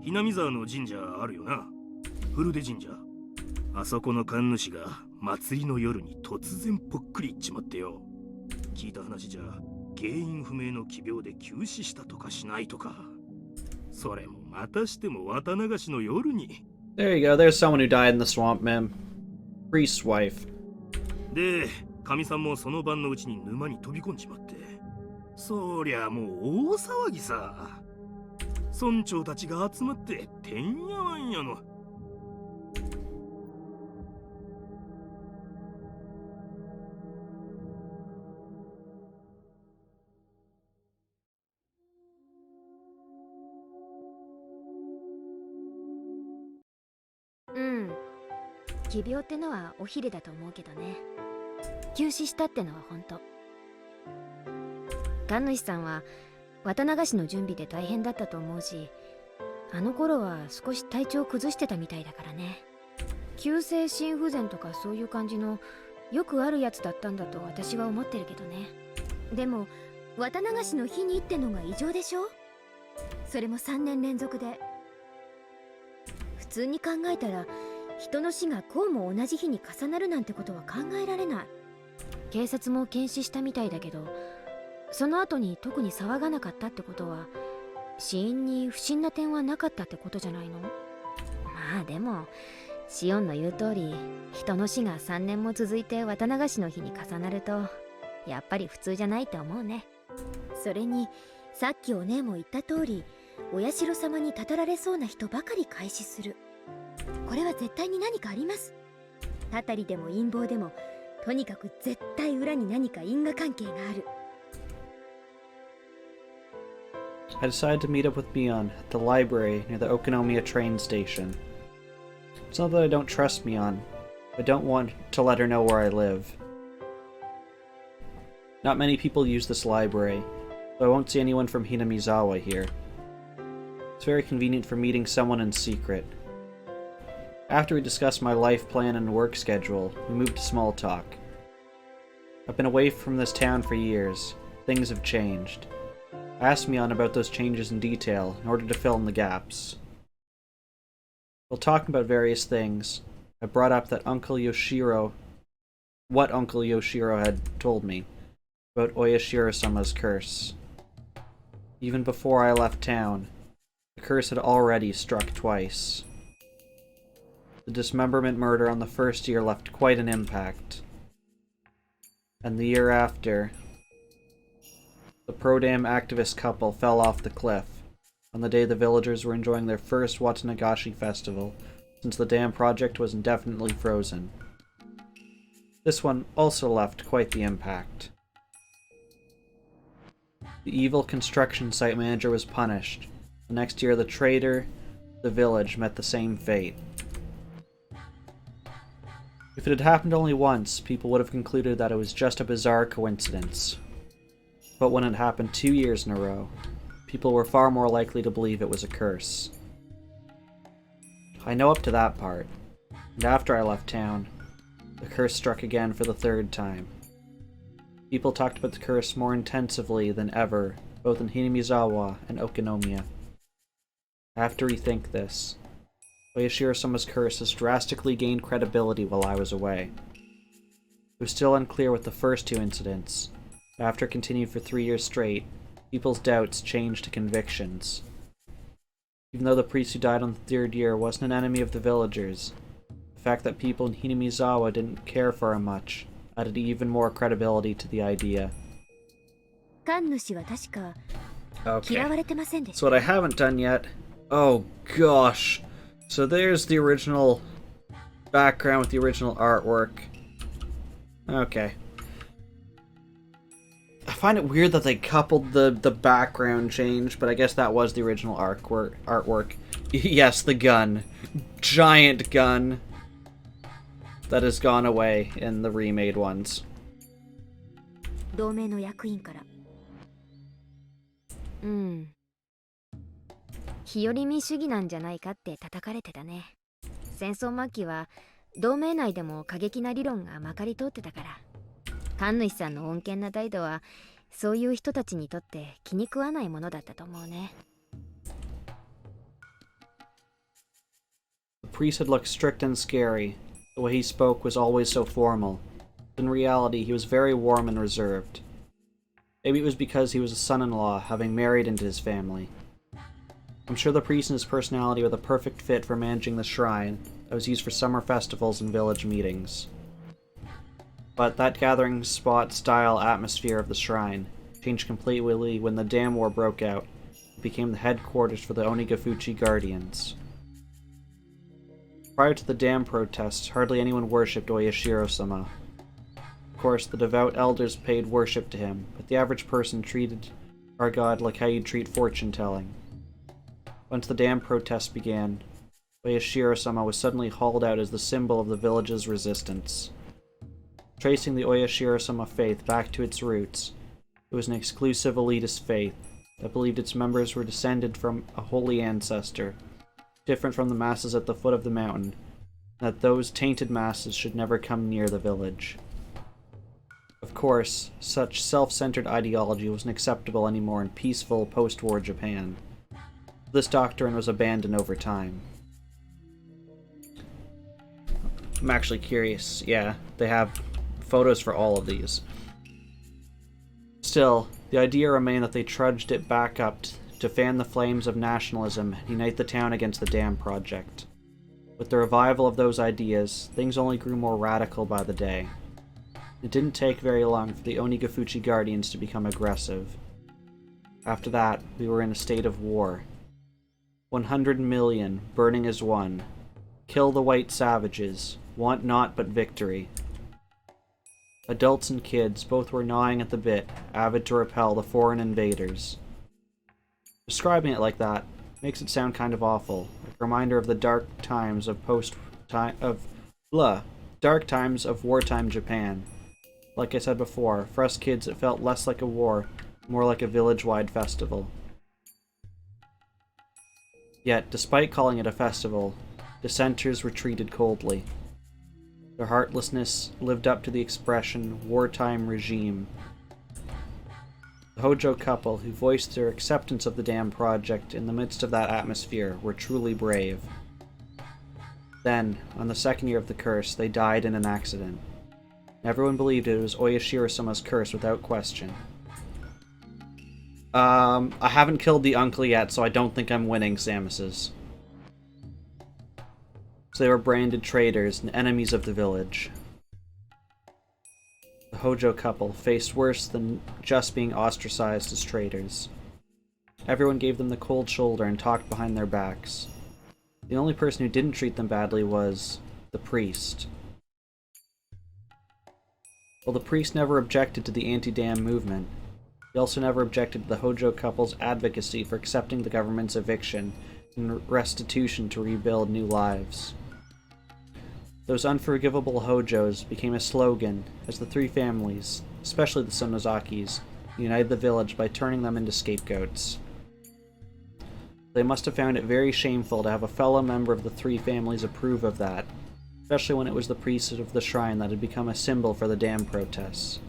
ひなみ沢の神社あるよな。古出神社。あそこの神主が祭りの夜に突然ぽっくりいっちまってよ。聞いた話じゃ原因不明の奇病で急死したとかしないとか。それもまたしても綿流しの夜に。There you go, there's someone who died in the swamp, man. Priest's wife. で、神さんもその晩のうちに沼に飛び込んじまって。そりゃもう大騒ぎさ。村長たちが集まっててんやわんやの。うん。奇病ってのはおひれだと思うけどね。休止したってのは本当。神主さんは綿流しの準備で大変だったと思うし、あの頃は少し体調崩してたみたいだからね。急性心不全とかそういう感じのよくあるやつだったんだと私は思ってるけどね。でも綿流しの日にってのが異常でしょ。それも3年連続で。普通に考えたら人の死がこうも同じ日に重なるなんてことは考えられない。警察も検視したみたいだけど、その後に特に騒がなかったってことは死因に不審な点はなかったってことじゃないの。まあでもシオンの言う通り、人の死が3年も続いて綿流しの日に重なるとやっぱり普通じゃないって思うね。それにさっきお姉も言った通り、お社様にたたられそうな人ばかり開始する。これは絶対に何かあります。たたりでも陰謀でも、とにかく絶対裏に何か因果関係がある。I decided to meet up with Mion at the library near the Okonomiya train station. It's not that I don't trust Mion. I don't want to let her know where I live. Not many people use this library, so I won't see anyone from Hinamizawa here. It's very convenient for meeting someone in secret. After we discussed my life plan and work schedule, we moved to small talk. I've been away from this town for years. Things have changed. I asked Mion about those changes in detail in order to fill in the gaps. While talking about various things, I brought up that what Uncle Yoshiro had told me about Oyashiro-sama's curse. Even before I left town, the curse had already struck twice. The dismemberment murder on the first year left quite an impact. And the year after, the pro-dam activist couple fell off the cliff on the day the villagers were enjoying their first Watanagashi festival since the dam project was indefinitely frozen. This one also left quite the impact. The evil construction site manager was punished. The next year the traitor, the village, met the same fate. If it had happened only once, people would have concluded that it was just a bizarre coincidence. But when it happened 2 years in a row, people were far more likely to believe it was a curse. I know up to that part, and after I left town, the curse struck again for the 3rd time. People talked about the curse more intensively than ever, both in Hinamizawa and Okonomiya. I have to rethink this. Oyashiro-sama's curse has drastically gained credibility while I was away. It was still unclear with the first 2 incidents. After it continued for 3 years straight, people's doubts changed to convictions. Even though the priest who died on the 3rd year wasn't an enemy of the villagers, the fact that people in Hinamizawa didn't care for him much added even more credibility to the idea. Okay. So what I haven't done yet... Oh gosh! So there's the original background with the original artwork. Okay. I find it weird that they coupled the background change, but I guess that was the original artwork. Yes, the gun. Giant gun. That has gone away in the remade ones. 同盟の役員から。日和見主義なんじゃないかって叩かれてたね。戦争末期は同盟内でも過激な理論がまかり通ってたから。神主さんの穏健な態度はそういう人たちにとって気に食わないものだったと思うね。The priest had looked strict and scary. The way he spoke was always so formal. In reality, he was very warm and reserved. Maybe it was because he was a son-in-law, having married into his family. I'm sure the priest and his personality were the perfect fit for managing the shrine that was used for summer festivals and village meetings. But that gathering spot-style atmosphere of the shrine changed completely when the dam war broke out. It became the headquarters for the Onigafuchi Guardians. Prior to the dam protests, hardly anyone worshipped Oyashiro-sama. Of course, the devout elders paid worship to him, but the average person treated our god like how you'd treat fortune-telling. Once the dam protests began, Oyashiro-sama was suddenly hauled out as the symbol of the village's resistance. Tracing the Oyashiro-sama faith back to its roots, it was an exclusive elitist faith, that believed its members were descended from a holy ancestor, different from the masses at the foot of the mountain, and that those tainted masses should never come near the village. Of course, such self-centered ideology wasn't acceptable anymore in peaceful post-war Japan. This doctrine was abandoned over time. I'm actually curious. Yeah, they have photos for all of these. Still, the idea remained that they trudged it back up to fan the flames of nationalism and unite the town against the dam project. With the revival of those ideas, things only grew more radical by the day. It didn't take very long for the Onigafuchi Guardians to become aggressive. After that, we were in a state of war. 100 million, burning as one. Kill the white savages. Want naught but victory. Adults and kids both were gnawing at the bit, avid to repel the foreign invaders. Describing it like that makes it sound kind of awful, like a reminder of the dark times of wartime Japan. Like I said before, for us kids it felt less like a war, more like a village-wide festival. Yet, despite calling it a festival, dissenters were treated coldly. Their heartlessness lived up to the expression, wartime regime. The Hojo couple, who voiced their acceptance of the dam project in the midst of that atmosphere, were truly brave. Then, on the second year of the curse, they died in an accident. Everyone believed it was Oyashiro-sama's curse without question. I haven't killed the uncle yet, so I don't think I'm winning, Samus's. So they were branded traitors and enemies of the village. The Hojo couple faced worse than just being ostracized as traitors. Everyone gave them the cold shoulder and talked behind their backs. The only person who didn't treat them badly was the priest. While the priest never objected to the anti-dam movement, he also never objected to the Hojo couple's advocacy for accepting the government's eviction and restitution to rebuild new lives. Those unforgivable Hojos became a slogan as the three families, especially the Sonozakis, united the village by turning them into scapegoats. They must have found it very shameful to have a fellow member of the three families approve of that, especially when it was the priest of the shrine that had become a symbol for the dam protests.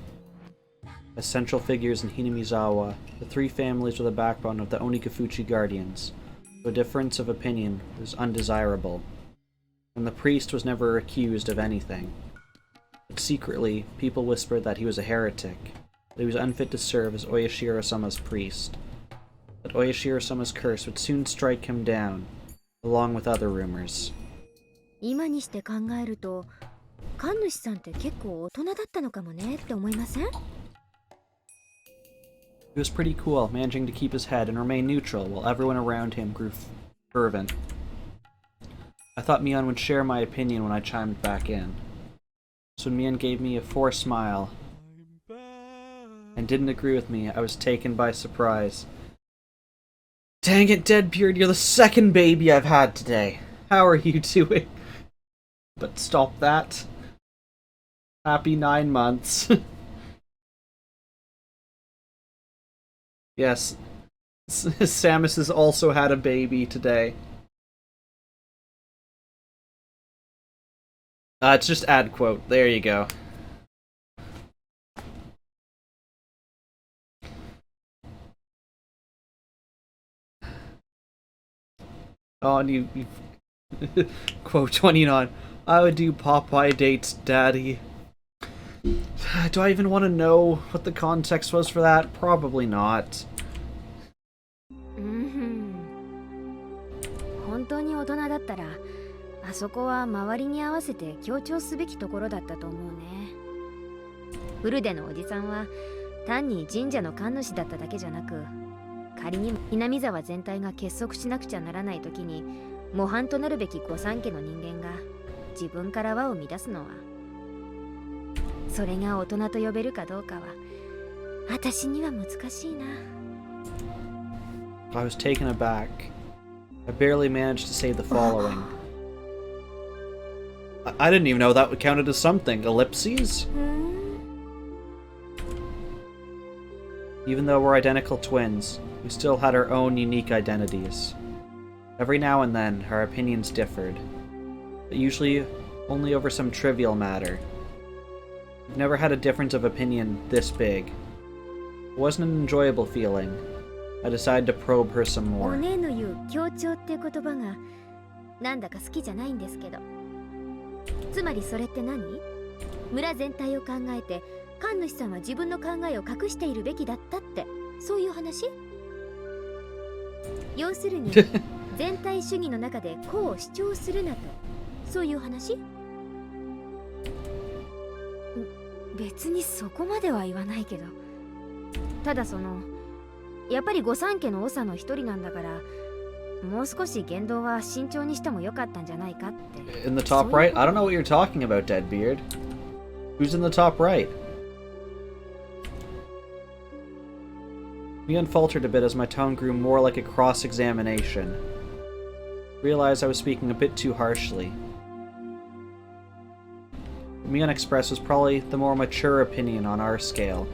As central figures in Hinamizawa, the three families were the backbone of the Onigafuchi Guardians, so a difference of opinion was undesirable. And the priest was never accused of anything. But secretly, people whispered that he was a heretic, that he was unfit to serve as Oyashiro-sama's priest, that Oyashiro-sama's curse would soon strike him down, along with other rumors. 今にして考えると、神主さんって結構大人だったのかもねって思いません? He was pretty cool, managing to keep his head and remain neutral while everyone around him grew fervent. I thought Mion would share my opinion when I chimed back in. So when Mion gave me a forced smile and didn't agree with me, I was taken by surprise. Dang it, Deadbeard, you're the second baby I've had today. How are you doing? But stop that. Happy 9 months. Yes, Samus has also had a baby today. It's just ad quote. There you go. Oh, and you quote 29. I would do Popeye dates, Daddy. Do I even want to know what the context was for that? Probably not. 本当に大人だったら、あそこは周りに合わせて強調すべきところだったと思うね。ウルデのおじさんは単に神社の神主だっただけじゃなく、仮に南沢全体が結束しなくちゃならない時に模範となるべき御三家の人間が自分から輪を乱すのは、それが大人と呼べるかどうかは私には難しいな。I was taken aback. I barely managed to say the following. I didn't even know that would counted as something. Ellipses? Even though we're identical twins, We still had our own unique identities. Every now and then, our opinions differed, but usually only over some trivial matter. We've never had a difference of opinion this big. It wasn't an enjoyable feeling. I decided to probe her some お more. 姉の言う協調って言葉がなんだか好きじゃないんですけど、つまりそれって何？村全体を考えて神主さんは自分の考えを隠しているべきだったって、そういう話？要するに全体主義の中でこう主張するなと、そういう話？別にそこまでは言わないけど、ただやっぱり御三家の長の一人なんだから、もう少し言動は慎重にしてもよかったんじゃないかって。 In the top right? I don't know what you're talking about, Deadbeard. Who's in the top right? Mion faltered a bit as my tone grew more like a cross-examination. Realized I was speaking a bit too harshly. What Mion expressed was probably the more mature opinion on our scale.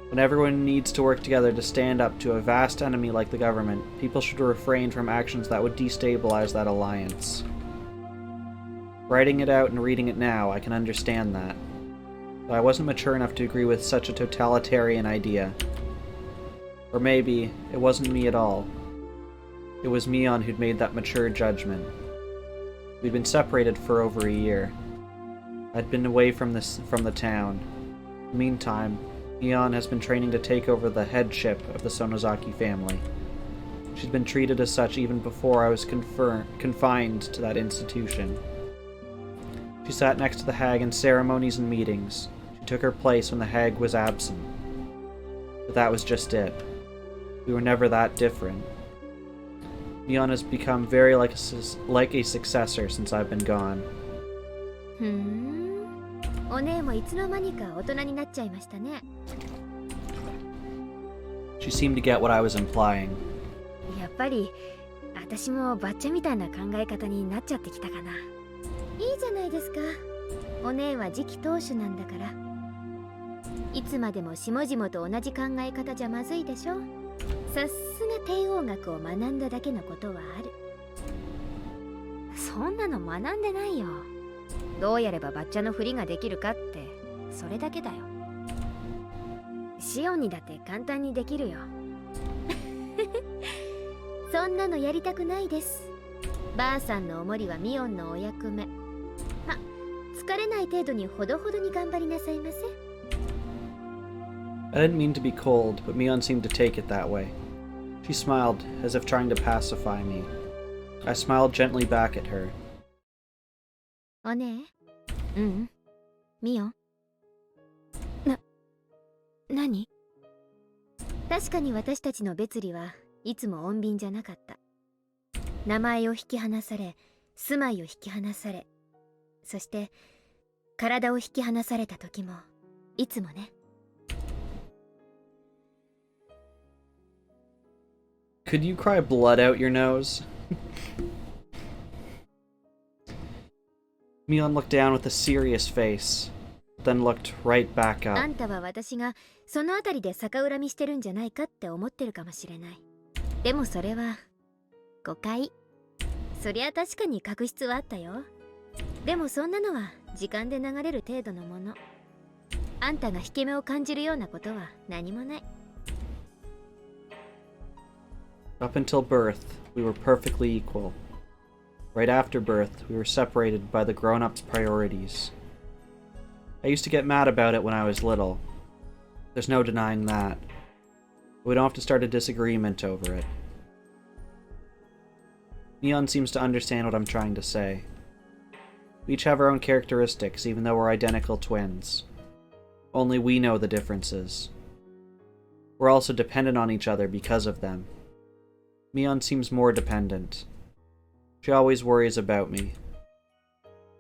When everyone needs to work together to stand up to a vast enemy like the government, people should refrain from actions that would destabilize that alliance. Writing it out and reading it now, I can understand that. But I wasn't mature enough to agree with such a totalitarian idea. Or maybe, it wasn't me at all. It was Mion who'd made that mature judgment. We'd been separated for over a year. I'd been away from the town. Meantime, Mion has been training to take over the headship of the Sonozaki family. She'd been treated as such even before I was confined to that institution. She sat next to the hag in ceremonies and meetings. She took her place when the hag was absent. But that was just it. We were never that different. Mion has become very like a successor since I've been gone. お姉もいつの間にか大人になっちゃいましたね。 She seemed to get what I was implying. やっぱり私もバッチャみたいな考え方になっちゃってきたかな。いいじゃないですか。お姉は次期当主なんだから。いつまでも下々と同じ考え方じゃまずいでしょ。さすが帝王学を学んだだけのことはある。そんなの学んでないよ。どうやればバッチャのふりができるかってそれだけだよ。シオンにだって簡単にできるよ。そんなのやりたくないです。ばあさんのおもりはミオンのお役目。ま、疲れない程度にほどほどに頑張りなさいませ。 I didn't mean to be cold, but Mion seemed to take it that way. She smiled, as if trying to pacify me. I smiled gently back at her. お姉？ミオン？何？確かに私たちの別離はいつも穏便じゃなかった。名前を引き離され、住まいを引き離され、そして体を引き離された時もいつもね。Could you cry blood out your nose? Mion looked down with a serious face, then looked right back あ up. んたは私がそのあたりで逆恨みしてるんじゃないかって思ってるかもしれない。でもそれは誤解。そりゃ確かに確執はあったよ。でもそんなのは時間で流れる程度のもの。あんたが引け目を感じるようなことは何もない。 Up until birth, we were perfectly equal. Right after birth, we were separated by the grown-ups' priorities. I used to get mad about it when I was little. There's no denying that. We don't have to start a disagreement over it. Mion seems to understand what I'm trying to say. We each have our own characteristics, even though we're identical twins. Only we know the differences. We're also dependent on each other because of them. Mion seems more dependent. She always worries about me.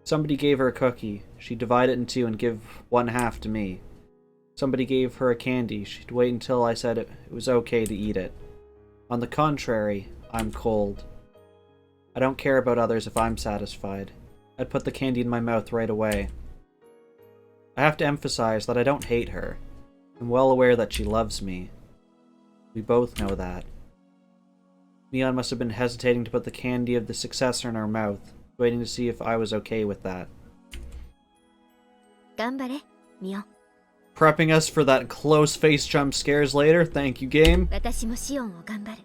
Somebody gave her a cookie. She'd divide it in two and give one half to me. Somebody gave her a candy. She'd wait until I said it was okay to eat it. On the contrary, I'm cold. I don't care about others if I'm satisfied. I'd put the candy in my mouth right away. I have to emphasize that I don't hate her. I'm well aware that she loves me. We both know that. Mion must have been hesitating to put the candy of the successor in her mouth, waiting to see if I was okay with that. 頑張れ、ミオン。 Prepping us for that close face jump scares later. Thank you, game. 私もシオンを頑張る。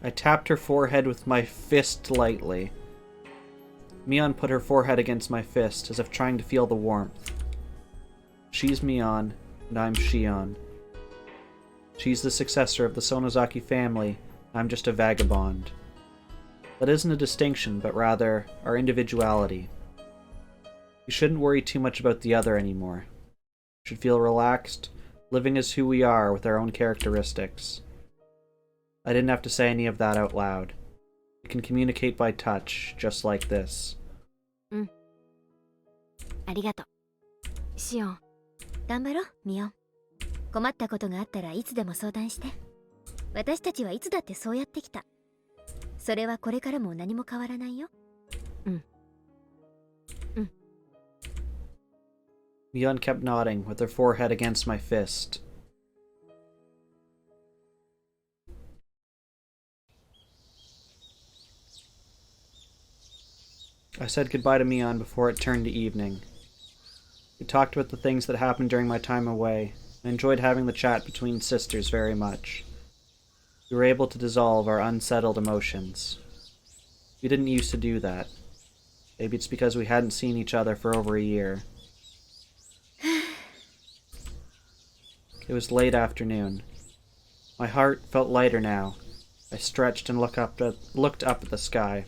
I tapped her forehead with my fist lightly. Mion put her forehead against my fist, as if trying to feel the warmth. She's Mion, and I'm Shion. She's the successor of the Sonozaki family, and I'm just a vagabond. That isn't a distinction, but rather our individuality. We shouldn't worry too much about the other anymore. We should feel relaxed, living as who we are with our own characteristics. I didn't have to say any of that out loud. We can communicate by touch, just like this. ありがとう。シオン、頑張ろう、ミオン。困ったことがあったらいつでも相談して。私たちはいつだってそうやってきた。それはこれからも何も変わらないよ。Mion kept nodding, with her forehead against my fist. I said goodbye to Mion before it turned to evening. We talked about the things that happened during my time away, and enjoyed having the chat between sisters very much. We were able to dissolve our unsettled emotions. We didn't used to do that. Maybe it's because we hadn't seen each other for over a year. It was late afternoon. My heart felt lighter now. I stretched and looked up at the sky.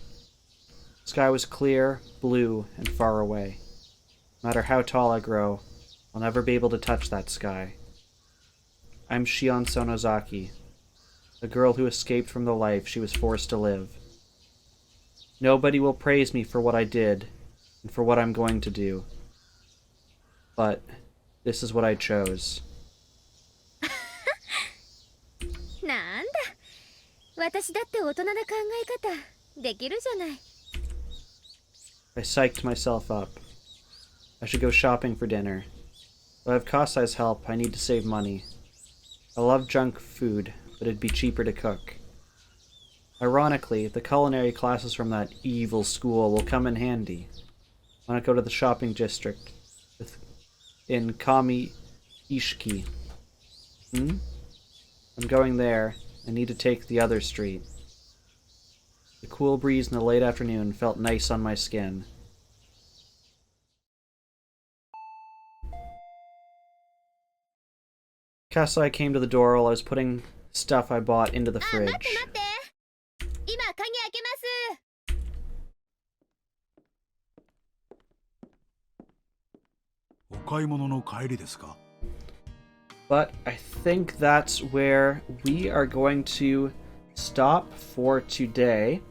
The sky was clear, blue, and far away. No matter how tall I grow, I'll never be able to touch that sky. I'm Shion Sonozaki, the girl who escaped from the life she was forced to live. Nobody will praise me for what I did, and for what I'm going to do. But this is what I chose. なんだ、私だって大人な考え方できるじゃない。 I psyched myself up. I should go shopping for dinner. But with Kasai's help, I need to save money. I love junk food, but it'd be cheaper to cook. Ironically, the culinary classes from that evil school will come in handy when I go to the shopping district in Kami Ishiki. I'm going there. I need to take the other street. The cool breeze in the late afternoon felt nice on my skin. Kasai came to the door while I was putting stuff I bought into the fridge. 待って今鍵開けます。お買い物の帰りですか？ But I think that's where we are going to stop for today.